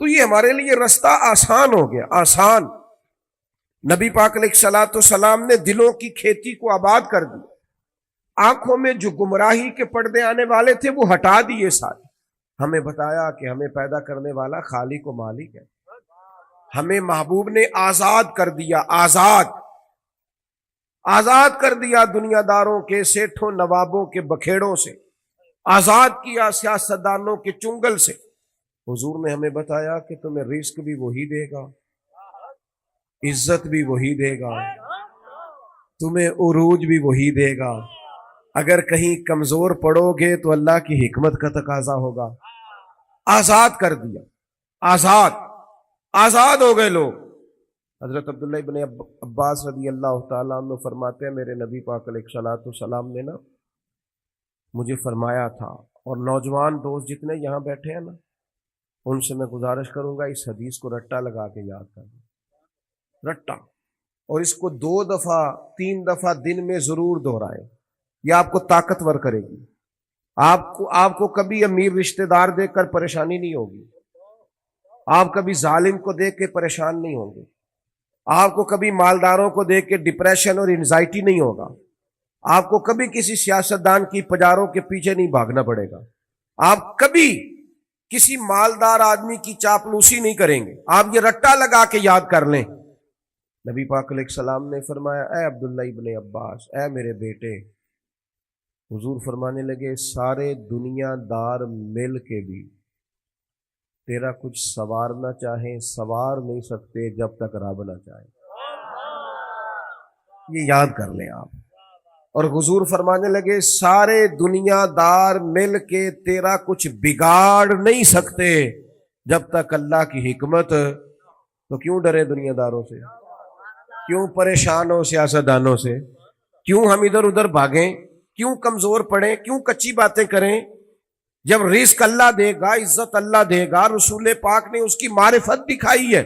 Speaker 1: تو یہ ہمارے لیے رستہ آسان ہو گیا. آسان. نبی پاک علیہ الصلوۃ والسلام نے دلوں کی کھیتی کو آباد کر دی. آنکھوں میں جو گمراہی کے پردے آنے والے تھے وہ ہٹا دیے سارے. ہمیں بتایا کہ ہمیں پیدا کرنے والا خالق و مالک ہے. ہمیں محبوب نے آزاد کر دیا، آزاد کر دیا دنیا داروں کے، سیٹھوں نوابوں کے بکھیڑوں سے، آزاد کیا سیاستدانوں کے چنگل سے. حضور نے ہمیں بتایا کہ تمہیں رزق بھی وہی دے گا، عزت بھی وہی دے گا، تمہیں عروج بھی وہی دے گا. اگر کہیں کمزور پڑو گے تو اللہ کی حکمت کا تقاضا ہوگا. آزاد کر دیا، آزاد ہو گئے لوگ. حضرت عبداللہ ابن عباس رضی اللہ تعالیٰ عنہ فرماتے ہیں میرے نبی پاک علیہ الصلوۃ والسلام نے نا مجھے فرمایا تھا، اور نوجوان دوست جتنے یہاں بیٹھے ہیں نا ان سے میں گزارش کروں گا اس حدیث کو رٹا لگا کے یاد کریں، رٹا، اور اس کو 2 دفعہ 3 دفعہ دن میں ضرور دہرائیں. یہ آپ کو طاقتور کرے گی. آپ کو کبھی امیر رشتہ دار دیکھ کر پریشانی نہیں ہوگی، آپ کبھی ظالم کو دیکھ کے پریشان نہیں ہوں گے، آپ کو کبھی مالداروں کو دیکھ کے ڈپریشن اور انزائٹی نہیں ہوگا، آپ کو کبھی کسی سیاستدان کی پجاروں کے پیچھے نہیں بھاگنا پڑے گا، آپ کبھی کسی مالدار آدمی کی چاپلوسی نہیں کریں گے. آپ یہ رٹا لگا کے یاد کر لیں. نبی پاک علیہ السلام نے فرمایا اے عبداللہ ابن عباس، اے میرے بیٹے، حضور فرمانے لگے سارے دنیا دار مل کے بھی تیرا کچھ سوارنا چاہیں سوار نہیں سکتے جب تک رب نہ چاہے. یہ یاد کر لیں آپ. اور حضور فرمانے لگے سارے دنیا دار مل کے تیرا کچھ بگاڑ نہیں سکتے جب تک اللہ کی حکمت. تو کیوں ڈرے دنیا داروں سے؟ کیوں پریشان ہو سیاستدانوں سے؟ کیوں ہم ادھر ادھر بھاگیں؟ کیوں کمزور پڑیں؟ کیوں کچی باتیں کریں؟ جب رزق اللہ دے گا، عزت اللہ دے گا، رسول پاک نے اس کی معرفت دکھائی ہے،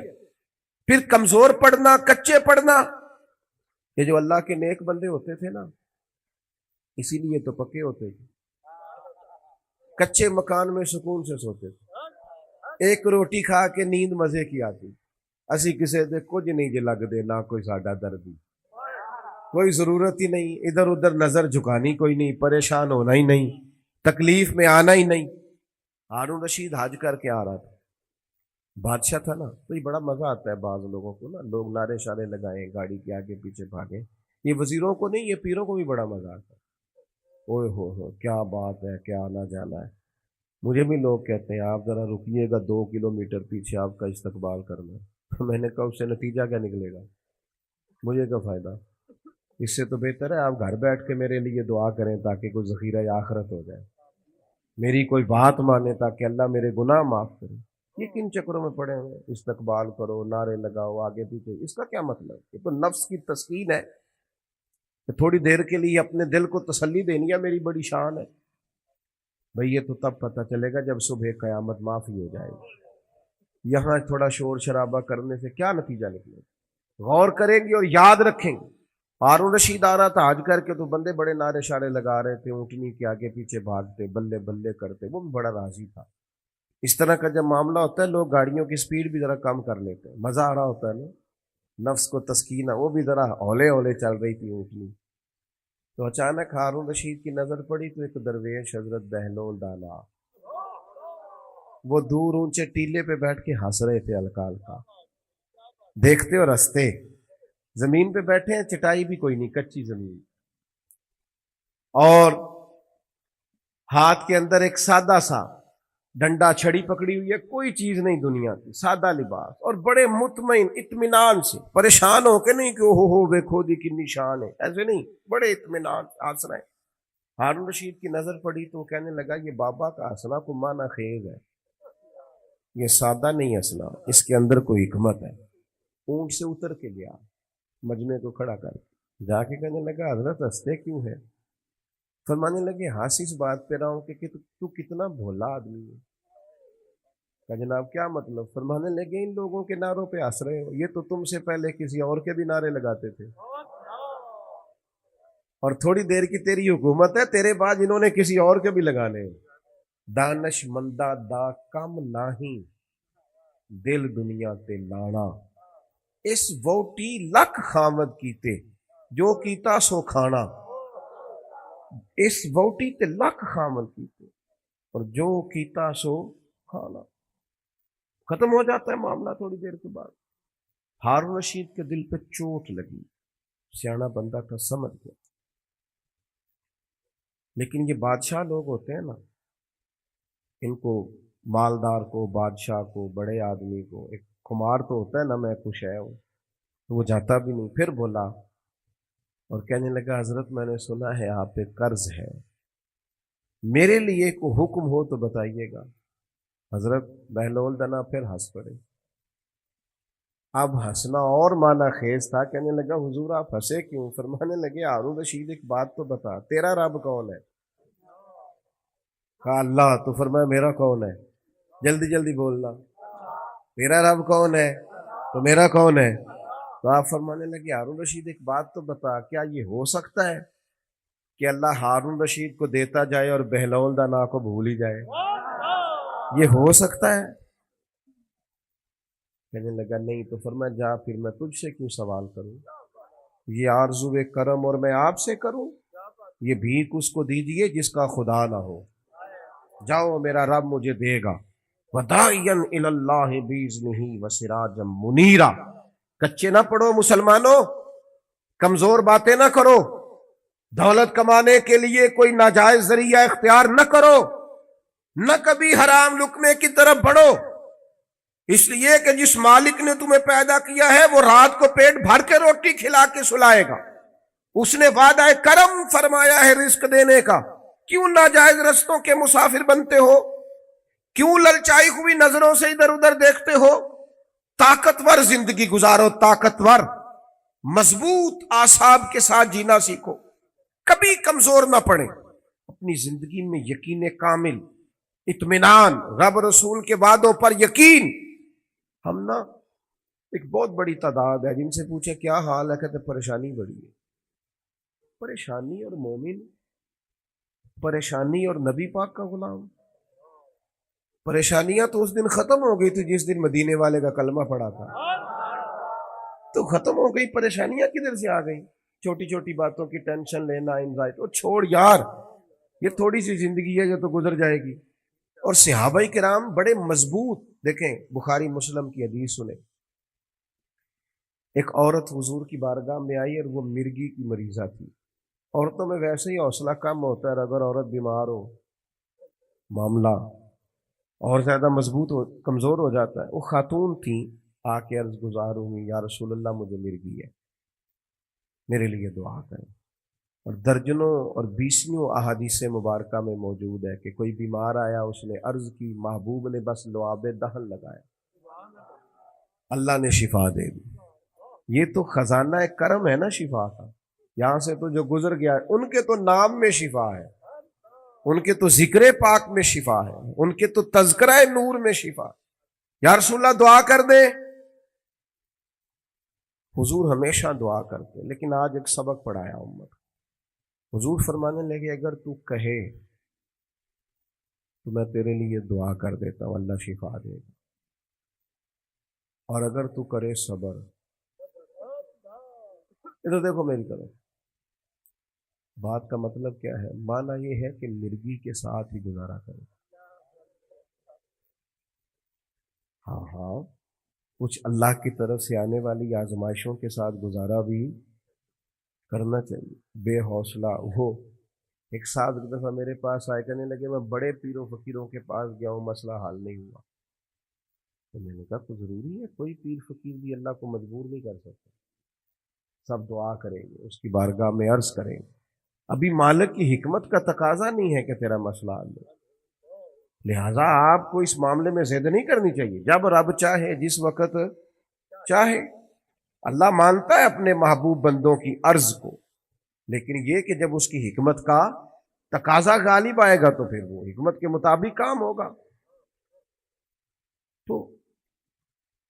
Speaker 1: پھر کمزور پڑنا، کچے پڑنا. یہ جو اللہ کے نیک بندے ہوتے تھے نا اسی لیے تو پکے ہوتے تھے. کچے مکان میں سکون سے سوتے تھے، ایک روٹی کھا کے نیند مزے کی آتی. اسی کسے دے کچھ نہیں جے لگ دے، نہ کوئی ساڈا دردی، کوئی ضرورت ہی نہیں، ادھر ادھر نظر جھکانی کوئی نہیں، پریشان ہونا ہی نہیں، تکلیف میں آنا ہی نہیں. ہارون رشید حج کر کے آ رہا تھا، بادشاہ تھا نا، تو یہ بڑا مزہ آتا ہے بعض لوگوں کو نا، لوگ نعرے شارے لگائیں، گاڑی کے آگے پیچھے بھاگیں. یہ وزیروں کو نہیں، یہ پیروں کو بھی بڑا مزہ آتا ہے. اوئے ہو کیا بات ہے، کیا آنا جانا ہے. مجھے بھی لوگ کہتے ہیں آپ ذرا رکیے گا 2 کلومیٹر پیچھے آپ کا استقبال کرنا. میں نے کہا اس سے نتیجہ کیا نکلے گا، مجھے کیا فائدہ. اس سے تو بہتر ہے آپ گھر بیٹھ کے میرے لیے دعا کریں تاکہ کوئی ذخیرہ آخرت ہو جائے، میری کوئی بات مانے تاکہ اللہ میرے گناہ معاف کرے. یہ کن چکروں میں پڑے ہوئے؟ استقبال کرو، نعرے لگاؤ آگے پیچھے، اس کا کیا مطلب؟ یہ تو نفس کی تسکین ہے کہ تھوڑی دیر کے لیے اپنے دل کو تسلی دینی ہے میری بڑی شان ہے. بھئی یہ تو تب پتہ چلے گا جب صبح قیامت معافی ہو جائے گی. یہاں تھوڑا شور شرابہ کرنے سے کیا نتیجہ نکلے گا؟ غور کریں گے اور یاد رکھیں گے. ہارون رشید آ رہا تھا حج کر کے تو بندے بڑے نعرے شارے لگا رہے تھے، اونٹنی کے آگے پیچھے بھاگتے، بلے بلے کرتے، وہ بھی بڑا راضی تھا. اس طرح کا جب معاملہ ہوتا ہے لوگ گاڑیوں کی سپیڈ بھی ذرا کم کر لیتے ہیں، مزہ آ رہا ہوتا ہے نا، نفس کو تسکین ہے. وہ بھی ذرا ہولے ہولے چل رہی تھی اونٹنی. تو اچانک ہارون رشید کی نظر پڑی تو ایک درویش حضرت بہلول ڈالا، وہ دور اونچے ٹیلے پہ بیٹھ کے ہنس رہے تھے ہلکا ہلکا، دیکھتے اور ہنستے. زمین پہ بیٹھے ہیں، چٹائی بھی کوئی نہیں، کچی زمین، اور ہاتھ کے اندر ایک سادہ سا ڈنڈا چھڑی پکڑی ہوئی ہے، کوئی چیز نہیں دنیا کی، سادہ لباس، اور بڑے مطمئن اطمینان سے، پریشان ہو کے نہیں کہ ہو دیکھو دی کتنی شان ہے، ایسے نہیں، بڑے اطمینان ہنس رہے ہیں. ہارون رشید کی نظر پڑی تو وہ کہنے لگا یہ بابا کا ہنسنا کو معنی خیز ہے، یہ سادہ نہیں ہنسنا، اس کے اندر کوئی حکمت ہے. اونٹ سے اتر کے گیا، مجمع کو کھڑا کر جا کے کہنے لگا حضرت ہنستے کیوں ہے؟ فرمانے لگے ہنس اس بات پہ رہا ہوں کہ تو کتنا بھولا آدمی ہے. کہ جناب کیا مطلب؟ فرمانے لگے ان لوگوں کے نعروں پہ ہنس رہے ہو، یہ تو تم سے پہلے کسی اور کے بھی نعرے لگاتے تھے، اور تھوڑی دیر کی تیری حکومت ہے، تیرے بعد انہوں نے کسی اور کے بھی لگانے. دانش مندہ دا کم نہیں، دل دنیا تے لانا، اس ووٹی لکھ خامد کیتے جو کیتا سو کھانا. اس ووٹی تے لکھ خامد کیتے، اور جو کیتا سو کھانا. ختم ہو جاتا ہے معاملہ تھوڑی دیر کے بعد. ہارون رشید کے دل پہ چوٹ لگی، سیانا بندہ تھا، سمجھ گیا. لیکن یہ بادشاہ لوگ ہوتے ہیں نا، ان کو مالدار کو، بادشاہ کو، بڑے آدمی کو ایک خمار تو ہوتا ہے نا، میں خوش ہے ہوں، تو وہ جاتا بھی نہیں. پھر بولا اور کہنے لگا حضرت میں نے سنا ہے آپ پہ قرض ہے، میرے لیے کوئی حکم ہو تو بتائیے گا. حضرت بہلول دنا پھر ہنس پڑے. اب ہنسنا اور معنی خیز تھا. کہنے لگا حضور آپ ہنسے کیوں؟ فرمانے لگے ہارون رشید ایک بات تو بتا، تیرا رب کون ہے؟ کہا اللہ. تو فرمایا میرا کون ہے؟ جلدی جلدی بولنا. تیرا رب کون ہے؟ تو میرا کون ہے؟ تو آپ فرمانے لگے ہارون رشید ایک بات تو بتا، کیا یہ ہو سکتا ہے کہ اللہ ہارون رشید کو دیتا جائے اور بہلول دانا کو بھول ہی جائے؟ یہ ہو سکتا ہے؟ کہنے لگا نہیں. تو فرمایا جا پھر میں تجھ سے کیوں سوال کروں، یہ آرزو کرم اور میں آپ سے کروں؟ یہ بھیک اس کو دیجئے جس کا خدا نہ ہو. جاؤ میرا رب مجھے دے گا. وَدَاعِيًا إِلَى اللَّهِ بِإِذْنِهِ وَسِرَاجًا مُنِيرًا. کچے نہ پڑھو مسلمانوں، کمزور باتیں نہ کرو، دولت کمانے کے لیے کوئی ناجائز ذریعہ اختیار نہ کرو، نہ کبھی حرام لقمے کی طرف بڑھو. اس لیے کہ جس مالک نے تمہیں پیدا کیا ہے وہ رات کو پیٹ بھر کے روٹی کھلا کے سلائے گا. اس نے وعدہ کرم فرمایا ہے رزق دینے کا. کیوں ناجائز رستوں کے مسافر بنتے ہو؟ کیوں للچائی ہوئی نظروں سے ادھر ادھر دیکھتے ہو؟ طاقتور زندگی گزارو، طاقتور مضبوط اعصاب کے ساتھ جینا سیکھو، کبھی کمزور نہ پڑے. اپنی زندگی میں یقین کامل، اطمینان، رب رسول کے وعدوں پر یقین. ہم نا ایک بہت بڑی تعداد ہے جن سے پوچھے کیا حال ہے، کہتے پریشانی بڑی ہے. پریشانی اور مومن، پریشانی اور نبی پاک کا غلام. پریشانیاں تو اس دن ختم ہو گئی تھی جس دن مدینے والے کا کلمہ پڑا تھا، تو ختم ہو گئی. پریشانیاں کدھر سے آ گئی؟ چھوٹی چھوٹی باتوں کی ٹینشن لینا، انزائٹی. اور چھوڑ یار، یہ تھوڑی سی زندگی ہے جو تو گزر جائے گی. اور صحابہ کرام بڑے مضبوط. دیکھیں بخاری مسلم کی حدیث سنیں. ایک عورت حضور کی بارگاہ میں آئی اور وہ مرگی کی مریضہ تھی. عورتوں میں ویسے ہی حوصلہ کم ہوتا ہے، اگر عورت بیمار ہو معاملہ اور زیادہ مضبوط ہو، کمزور ہو جاتا ہے. وہ خاتون تھیں، آ کے عرض گزار ہوئی یا رسول اللہ مجھے مرگی ہے، میرے لیے دعا کریں. اور درجنوں اور بیسوں احادیث مبارکہ میں موجود ہے کہ کوئی بیمار آیا، اس نے عرض کی، محبوب نے بس لعاب دہن لگایا، اللہ نے شفا دے دی. یہ تو خزانہ کرم ہے نا شفا کا. یہاں سے تو جو گزر گیا ہے، ان کے تو نام میں شفا ہے، ان کے تو ذکر پاک میں شفا ہے، ان کے تو تذکرہ نور میں شفا. یا رسول اللہ دعا کر دے. حضور ہمیشہ دعا کرتے، لیکن آج ایک سبق پڑھایا امت. حضور فرمانے لگے اگر تو کہے تو میں تیرے لیے دعا کر دیتا ہوں، اللہ شفا دے گا. اور اگر تو کرے صبر. ادھر دیکھو میری طرف. بات کا مطلب کیا ہے؟ معنی یہ ہے کہ مرگی کے ساتھ ہی گزارا کرے. ہاں کچھ اللہ کی طرف سے آنے والی آزمائشوں کے ساتھ گزارا بھی کرنا چاہیے. بے حوصلہ وہ ایک ساتھ ایک دفعہ میرے پاس آئے، کہنے لگے میں بڑے پیروں فقیروں کے پاس گیا ہوں، مسئلہ حل نہیں ہوا. تو میں نے کہا تو ضروری ہے، کوئی پیر فقیر بھی اللہ کو مجبور نہیں کر سکتا. سب دعا کریں گے، اس کی بارگاہ میں عرض کریں گے. ابھی مالک کی حکمت کا تقاضا نہیں ہے کہ تیرا مسئلہ حل ہو، لہذا آپ کو اس معاملے میں زید نہیں کرنی چاہیے. جب رب چاہے، جس وقت چاہے. اللہ مانتا ہے اپنے محبوب بندوں کی عرض کو، لیکن یہ کہ جب اس کی حکمت کا تقاضا غالب آئے گا تو پھر وہ حکمت کے مطابق کام ہوگا. تو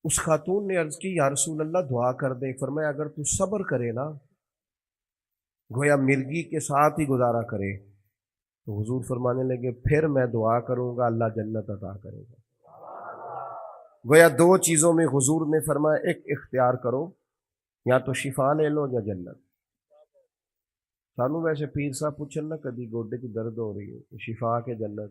Speaker 1: اس خاتون نے عرض کی یا رسول اللہ دعا کر دے. فرمایا اگر تو صبر کرے نا، گویا مرگی کے ساتھ ہی گزارا کرے، تو حضور فرمانے لگے پھر میں دعا کروں گا اللہ جنت عطا کرے گا. گویا دو چیزوں میں حضور نے فرمایا ایک اختیار کرو، یا تو شفا لے لو یا جنت. سانو ویسے پیر صاحب پوچھن نا کبھی گوڈے کی درد ہو رہی ہے، شفا کے جنت.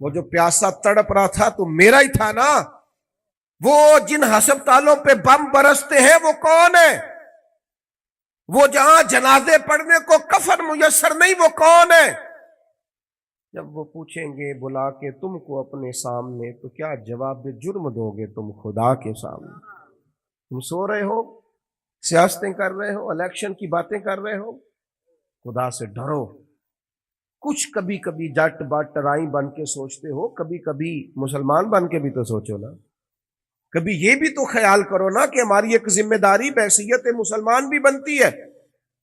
Speaker 1: وہ جو پیاسا تڑپ رہا تھا تو میرا ہی تھا نا. وہ جن ہسپتالوں پہ بم برستے ہیں وہ کون ہے؟ وہ جہاں جنازے پڑھنے کو کفن میسر نہیں وہ کون ہے؟ جب وہ پوچھیں گے بلا کے تم کو اپنے سامنے تو کیا جواب جرم دو گے تم خدا کے سامنے؟ تم سو رہے ہو، سیاستیں کر رہے ہو، الیکشن کی باتیں کر رہے ہو، خدا سے ڈرو. کچھ کبھی کبھی جٹ بٹ رائی بن کے سوچتے ہو، کبھی کبھی مسلمان بن کے بھی تو سوچو نا. کبھی یہ بھی تو خیال کرو نا کہ ہماری ایک ذمہ داری بحیثیت مسلمان بھی بنتی ہے.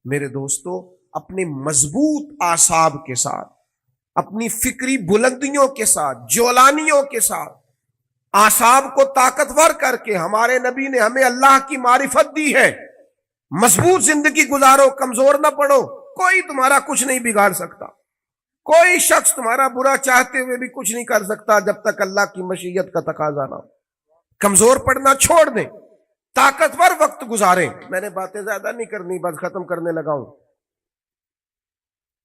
Speaker 1: میرے دوستو، اپنے مضبوط اعصاب کے ساتھ، اپنی فکری بلندیوں کے ساتھ، جولانیوں کے ساتھ اعصاب کو طاقتور کر کے ہمارے نبی نے ہمیں اللہ کی معرفت دی ہے. مضبوط زندگی گزارو، کمزور نہ پڑو. کوئی تمہارا کچھ نہیں بگاڑ سکتا، کوئی شخص تمہارا برا چاہتے ہوئے بھی کچھ نہیں کر سکتا جب تک اللہ کی مشیت کا تقاضا نہ ہو. کمزور پڑنا چھوڑ دیں، طاقتور وقت گزاریں. میں نے باتیں زیادہ نہیں کرنی، بس ختم کرنے لگا ہوں.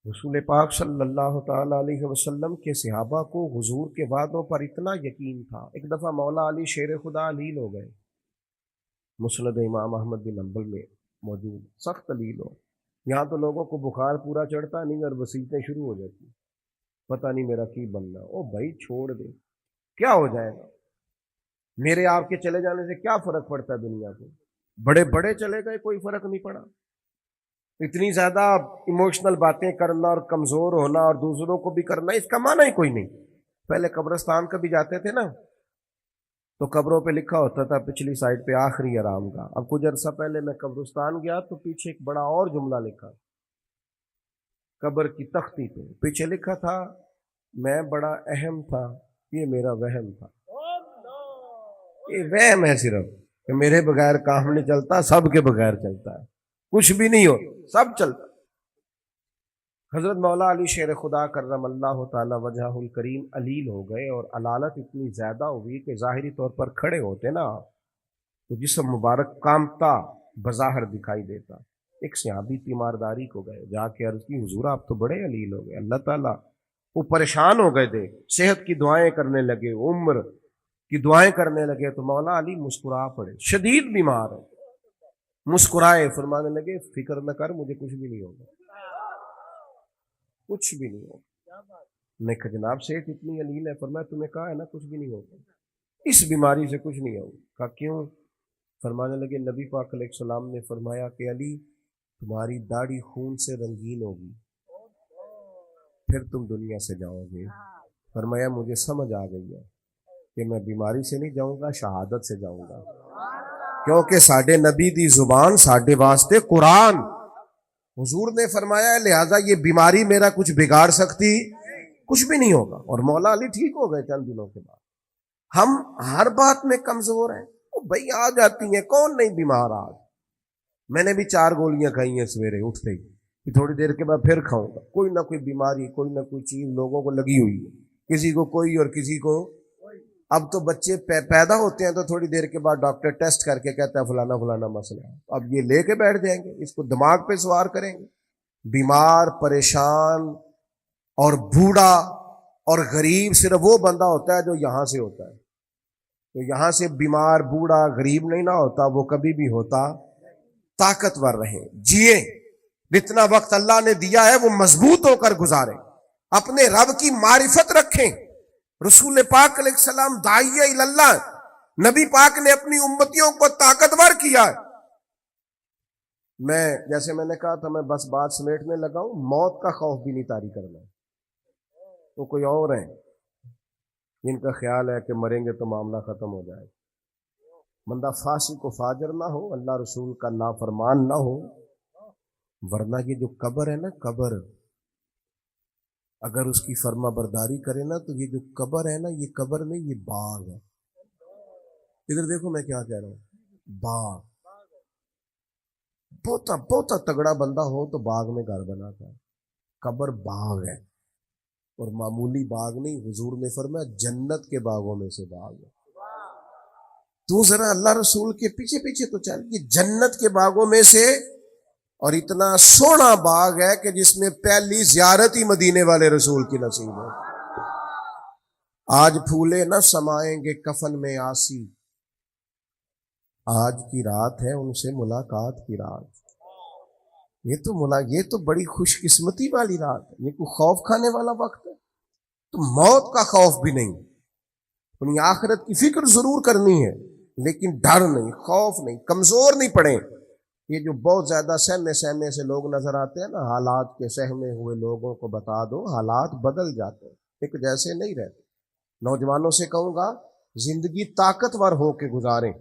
Speaker 1: رسول پاک صلی اللہ تعالی علیہ وسلم کے صحابہ کو حضور کے وعدوں پر اتنا یقین تھا. ایک دفعہ مولا علی شیر خدا علیل ہو گئے، مسند امام احمد بن حنبل میں موجود، سخت علیل ہو. یہاں تو لوگوں کو بخار پورا چڑھتا نہیں اور وسیعتیں شروع ہو جاتی، پتہ نہیں میرا کی بننا. او بھائی چھوڑ دے، کیا ہو جائے گا؟ میرے آپ کے چلے جانے سے کیا فرق پڑتا ہے دنیا کو؟ بڑے بڑے چلے گئے، کوئی فرق نہیں پڑا. اتنی زیادہ ایموشنل باتیں کرنا اور کمزور ہونا اور دوسروں کو بھی کرنا، اس کا معنی ہی کوئی نہیں. پہلے قبرستان کبھی جاتے تھے نا تو قبروں پہ لکھا ہوتا تھا پچھلی سائڈ پہ آخری آرام کا. اب کچھ عرصہ پہلے میں قبرستان گیا تو پیچھے ایک بڑا اور جملہ لکھا، قبر کی تختی پہ پیچھے لکھا تھا میں بڑا اہم تھا، یہ میرا وہم تھا. یہ وہم ہے صرف کہ میرے بغیر کام نہیں چلتا، سب کے بغیر چلتا ہے، کچھ بھی نہیں ہو، سب چلتا. حضرت مولا علی شیر خدا کرم اللہ تعالی وجہہ الکریم علیل ہو گئے اور علالت اتنی زیادہ ہوئی کہ ظاہری طور پر کھڑے ہوتے نا تو جسم مبارک کامتا بظاہر دکھائی دیتا. ایک صحابی تیمارداری کو گئے، جا کے عرض کی حضور آپ تو بڑے علیل ہو گئے، اللہ تعالیٰ. وہ پریشان ہو گئے تھے، صحت کی دعائیں کرنے لگے، عمر کی دعائیں کرنے لگے. تو مولا علی مسکرا پڑے، شدید بیمار ہے، مسکرائے، فرمانے لگے فکر نہ کر، مجھے کچھ بھی نہیں ہوگا، کچھ بھی نہیں ہوگا. میں کہا جناب صحت اتنی علیل ہے، فرمایا تمہیں کہا ہے نا کچھ بھی نہیں ہوگا، اس بیماری سے کچھ نہیں ہوگا. کہا کیوں؟ فرمانے لگے نبی پاک علیہ السلام نے فرمایا کہ علی تمہاری داڑھی خون سے رنگین ہوگی، پھر تم دنیا سے جاؤ گے. فرمایا مجھے سمجھ آ گئی ہے کہ میں بیماری سے نہیں جاؤں گا، شہادت سے جاؤں گا، کیونکہ ساڈے نبی دی زبان ساڈے واسطے قرآن. حضور نے فرمایا ہے لہٰذا یہ بیماری میرا کچھ بگاڑ سکتی کچھ بھی نہیں ہوگا. اور مولا علی ٹھیک ہو گئے چند دنوں کے بعد. ہم ہر بات میں کمزور ہیں، بھائی آ جاتی ہیں، کون نہیں بیمار آج؟ میں نے بھی 4 گولیاں کھائی ہیں سویرے اٹھتے ہی، تھوڑی دیر کے بعد پھر کھاؤں گا. کوئی نہ کوئی بیماری، کوئی نہ کوئی چیز لوگوں کو لگی ہوئی ہے، کسی کو کوئی اور کسی کو. اب تو بچے پیدا ہوتے ہیں تو تھوڑی دیر کے بعد ڈاکٹر ٹیسٹ کر کے کہتا ہے فلانا فلانا مسئلہ ہے. اب یہ لے کے بیٹھ جائیں گے، اس کو دماغ پہ سوار کریں گے. بیمار، پریشان اور بوڑھا اور غریب صرف وہ بندہ ہوتا ہے جو یہاں سے ہوتا ہے. تو یہاں سے بیمار، بوڑھا، غریب نہیں نہ ہوتا، وہ کبھی بھی ہوتا. طاقتور رہیں، جیے، جتنا وقت اللہ نے دیا ہے وہ مضبوط ہو کر گزاریں، اپنے رب کی معرفت رکھیں. رسول پاک علیہ السلام داعیہ اللہ، نبی پاک نے اپنی امتیوں کو طاقتور کیا ہے. میں جیسے میں نے کہا تھا میں بس بات سمیٹنے لگا ہوں، موت کا خوف بھی نہیں طاری کرنا. تو کوئی اور ہیں جن کا خیال ہے کہ مریں گے تو معاملہ ختم ہو جائے. بندہ فاسق و فاجر نہ ہو، اللہ رسول کا نافرمان نہ ہو، ورنہ یہ جو قبر ہے نا، قبر اگر اس کی فرما برداری کرے نا تو یہ جو قبر ہے نا، یہ قبر نہیں، یہ باغ ہے. ادھر دیکھو میں کیا کہہ رہا ہوں، باغ. بہت تگڑا بندہ ہو تو باغ میں گھر بناتا ہے. قبر باغ ہے، اور معمولی باغ نہیں. حضور نے فرمایا جنت کے باغوں میں سے باغ ہے. تو ذرا اللہ رسول کے پیچھے پیچھے تو چل، یہ جنت کے باغوں میں سے، اور اتنا سونا باغ ہے کہ جس میں پہلی زیارت ہی مدینے والے رسول کی نصیب ہے. آج پھولے نہ سمائیں گے کفن میں آسی، آج کی رات ہے ان سے ملاقات کی رات۔ یہ تو بڑی خوش قسمتی والی رات ہے، یہ کوئی خوف کھانے والا وقت ہے؟ تو موت کا خوف بھی نہیں، اپنی آخرت کی فکر ضرور کرنی ہے، لیکن ڈر نہیں، خوف نہیں، کمزور نہیں پڑے۔ یہ جو بہت زیادہ سہمے سہمے سے لوگ نظر آتے ہیں نا، حالات کے سہمے ہوئے لوگوں کو بتا دو حالات بدل جاتے ہیں، ایک جیسے نہیں رہتے۔ نوجوانوں سے کہوں گا زندگی طاقتور ہو کے گزاریں،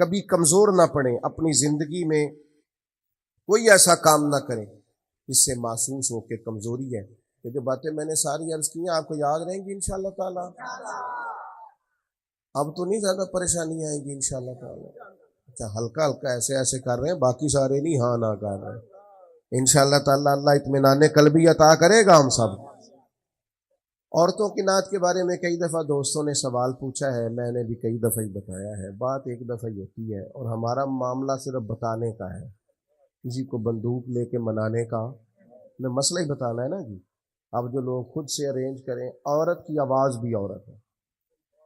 Speaker 1: کبھی کمزور نہ پڑیں، اپنی زندگی میں کوئی ایسا کام نہ کریں اس سے محسوس ہو کے کمزوری ہے۔ یہ جو باتیں میں نے ساری عرض کی ہیں آپ کو یاد رہیں گی انشاءاللہ تعالی؟ اب تو نہیں زیادہ پریشانی آئے گی انشاءاللہ تعالی؟ اچھا ہلکا ہلکا ایسے ایسے کر رہے ہیں، باقی سارے نہیں ہاں نہ کر رہے ہیں انشاءاللہ تعالی۔ اللہ اطمینان قلبی عطا کرے گا ہم سب۔ عورتوں کی نعت کے بارے میں کئی دفعہ دوستوں نے سوال پوچھا ہے، میں نے بھی کئی دفعہ ہی بتایا ہے، بات ایک دفعہ ہی ہوتی ہے، اور ہمارا معاملہ صرف بتانے کا ہے، کسی کو بندوق لے کے منانے کا میں مسئلہ ہی بتانا ہے نا جی۔ اب جو لوگ خود سے ارینج کریں، عورت کی آواز بھی عورت ہے،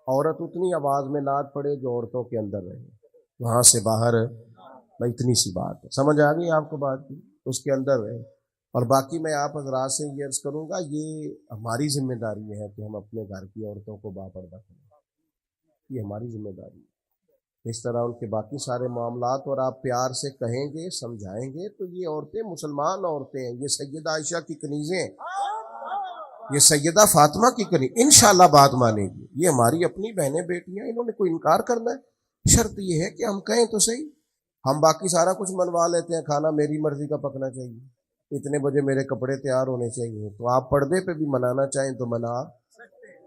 Speaker 1: عورت اتنی آواز میں نعت پڑے جو عورتوں کے اندر رہے، وہاں سے باہر میں اتنی سی بات ہے، سمجھ آ گئی آپ کو بات کی؟ اس کے اندر رہے۔ اور باقی میں آپ حضرات سے یہ عرض کروں گا، یہ ہماری ذمہ داری ہے کہ ہم اپنے گھر کی عورتوں کو باپردہ کریں، یہ ہماری ذمہ داری ہے۔ اس طرح ان کے باقی سارے معاملات اور آپ پیار سے کہیں گے، سمجھائیں گے تو یہ عورتیں مسلمان عورتیں ہیں، یہ سیدہ عائشہ کی کنیزیں ہیں، یہ سیدہ فاطمہ کی کنیز، انشاءاللہ بات مانیں گی، یہ ہماری اپنی بہنیں بیٹیاں، انہوں نے کوئی انکار کرنا ہے؟ شرط یہ ہے کہ ہم کہیں تو صحیح۔ ہم باقی سارا کچھ منوا لیتے ہیں، کھانا میری مرضی کا پکنا چاہیے، اتنے بجے میرے کپڑے تیار ہونے چاہیے، تو آپ پردے پہ بھی منانا چاہیں تو منا،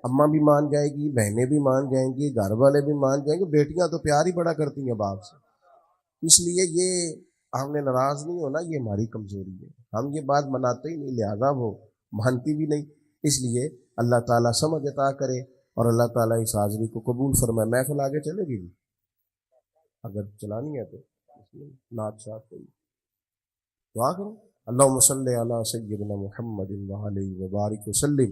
Speaker 1: اماں بھی مان جائے گی، بہنیں بھی مان جائیں گی، گھر والے بھی مان جائیں گے، بیٹیاں تو پیار ہی بڑا کرتی ہیں باپ سے۔ اس لیے یہ ہم نے ناراض نہیں ہونا، یہ ہماری کمزوری ہے، ہم یہ بات مناتے ہی نہیں، لہذا وہ مانتی بھی نہیں۔ اس لیے اللہ تعالیٰ سمجھ عطا کرے اور اللہ تعالیٰ اس حاضری کو قبول فرمائے۔ محفل آگے چلے گی بھی اگر چلانی ہے تو نعت شاعت کوئی دعا کریں۔ اللہم صلی علی سیدنا محمد وعلیہ وبارک وسلم۔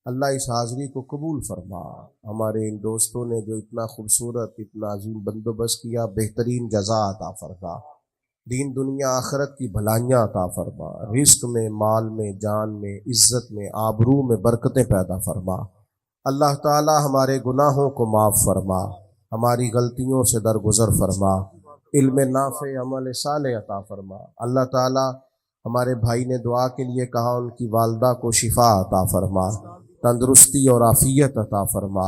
Speaker 1: اللہ اس حاضری کو قبول فرما، ہمارے ان دوستوں نے جو اتنا خوبصورت اتنا عظیم بندوبست کیا، بہترین جزا عطا فرما، دین دنیا آخرت کی بھلائیاں عطا فرما، رزق میں، مال میں، جان میں، عزت میں، آبرو میں برکتیں پیدا فرما۔ اللہ تعالی ہمارے گناہوں کو معاف فرما، ہماری غلطیوں سے درگزر فرما، علم نافع عمل صالح عطا فرما۔ اللہ تعالی ہمارے بھائی نے دعا کے لیے کہا، ان کی والدہ کو شفا عطا فرما، تندرستی اور عافیت عطا فرما۔